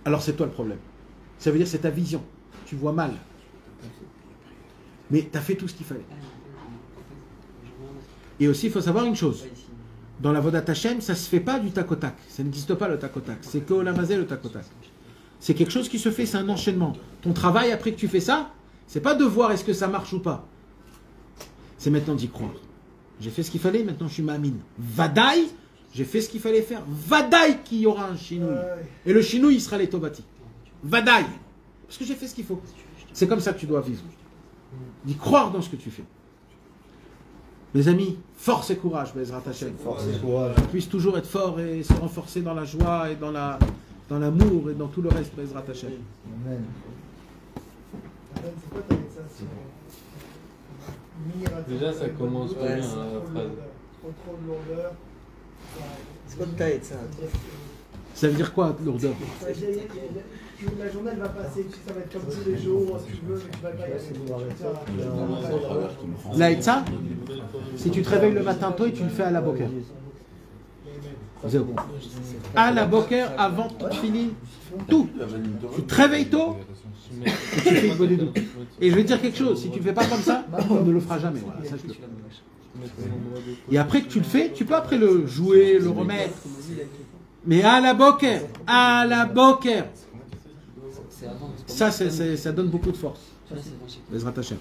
Alors c'est toi le problème. Ça veut dire c'est ta vision. Tu vois mal. Mais tu as fait tout ce qu'il fallait. Et aussi, il faut savoir une chose. Dans la Vodat Hashem, ça ne se fait pas du tac au tac. Ça n'existe pas le tac au tac. C'est que Olamazé le tac au tac. C'est quelque chose qui se fait, c'est un enchaînement. Ton travail, après que tu fais ça, c'est pas de voir est-ce que ça marche ou pas. C'est maintenant d'y croire. J'ai fait ce qu'il fallait, maintenant je suis ma'amine. Vadaï, j'ai fait ce qu'il fallait faire. Vadaï qu'il y aura un chinouille. Et le chinouille, il sera les tobati. Vadaï. Parce que j'ai fait ce qu'il faut. C'est comme ça que tu dois vivre. D'y croire dans ce que tu fais. Mes amis, force et courage, Bezrat Hashem. Force et courage. Qu'on puisse toujours être fort et se renforcer dans la joie et dans l'amour et dans tout le reste, Bezrat Hashem. Amen. C'est quoi ta ça Déjà, ça commence pas bien la phrase. Trop de lourdeur. C'est quoi ta ça? Ça veut dire quoi, lourdeur? La journée elle va passer, ça va être comme tous les jours, si tu veux, mais tu vas pas y aller. Laïtza, si tu te réveilles le matin tôt et tu le fais à la boker. Zéro. À la boker, avant ton fini, tout. Tu te réveilles tôt et tu fais une bonne doute. Et je vais te dire quelque chose, si tu ne fais pas comme ça, on ne le fera jamais. Voilà, sache-le. Et après que tu le fais, tu peux après le jouer, le remettre. Mais à la boker, ça, ça donne beaucoup de force. Bezrat Hashem.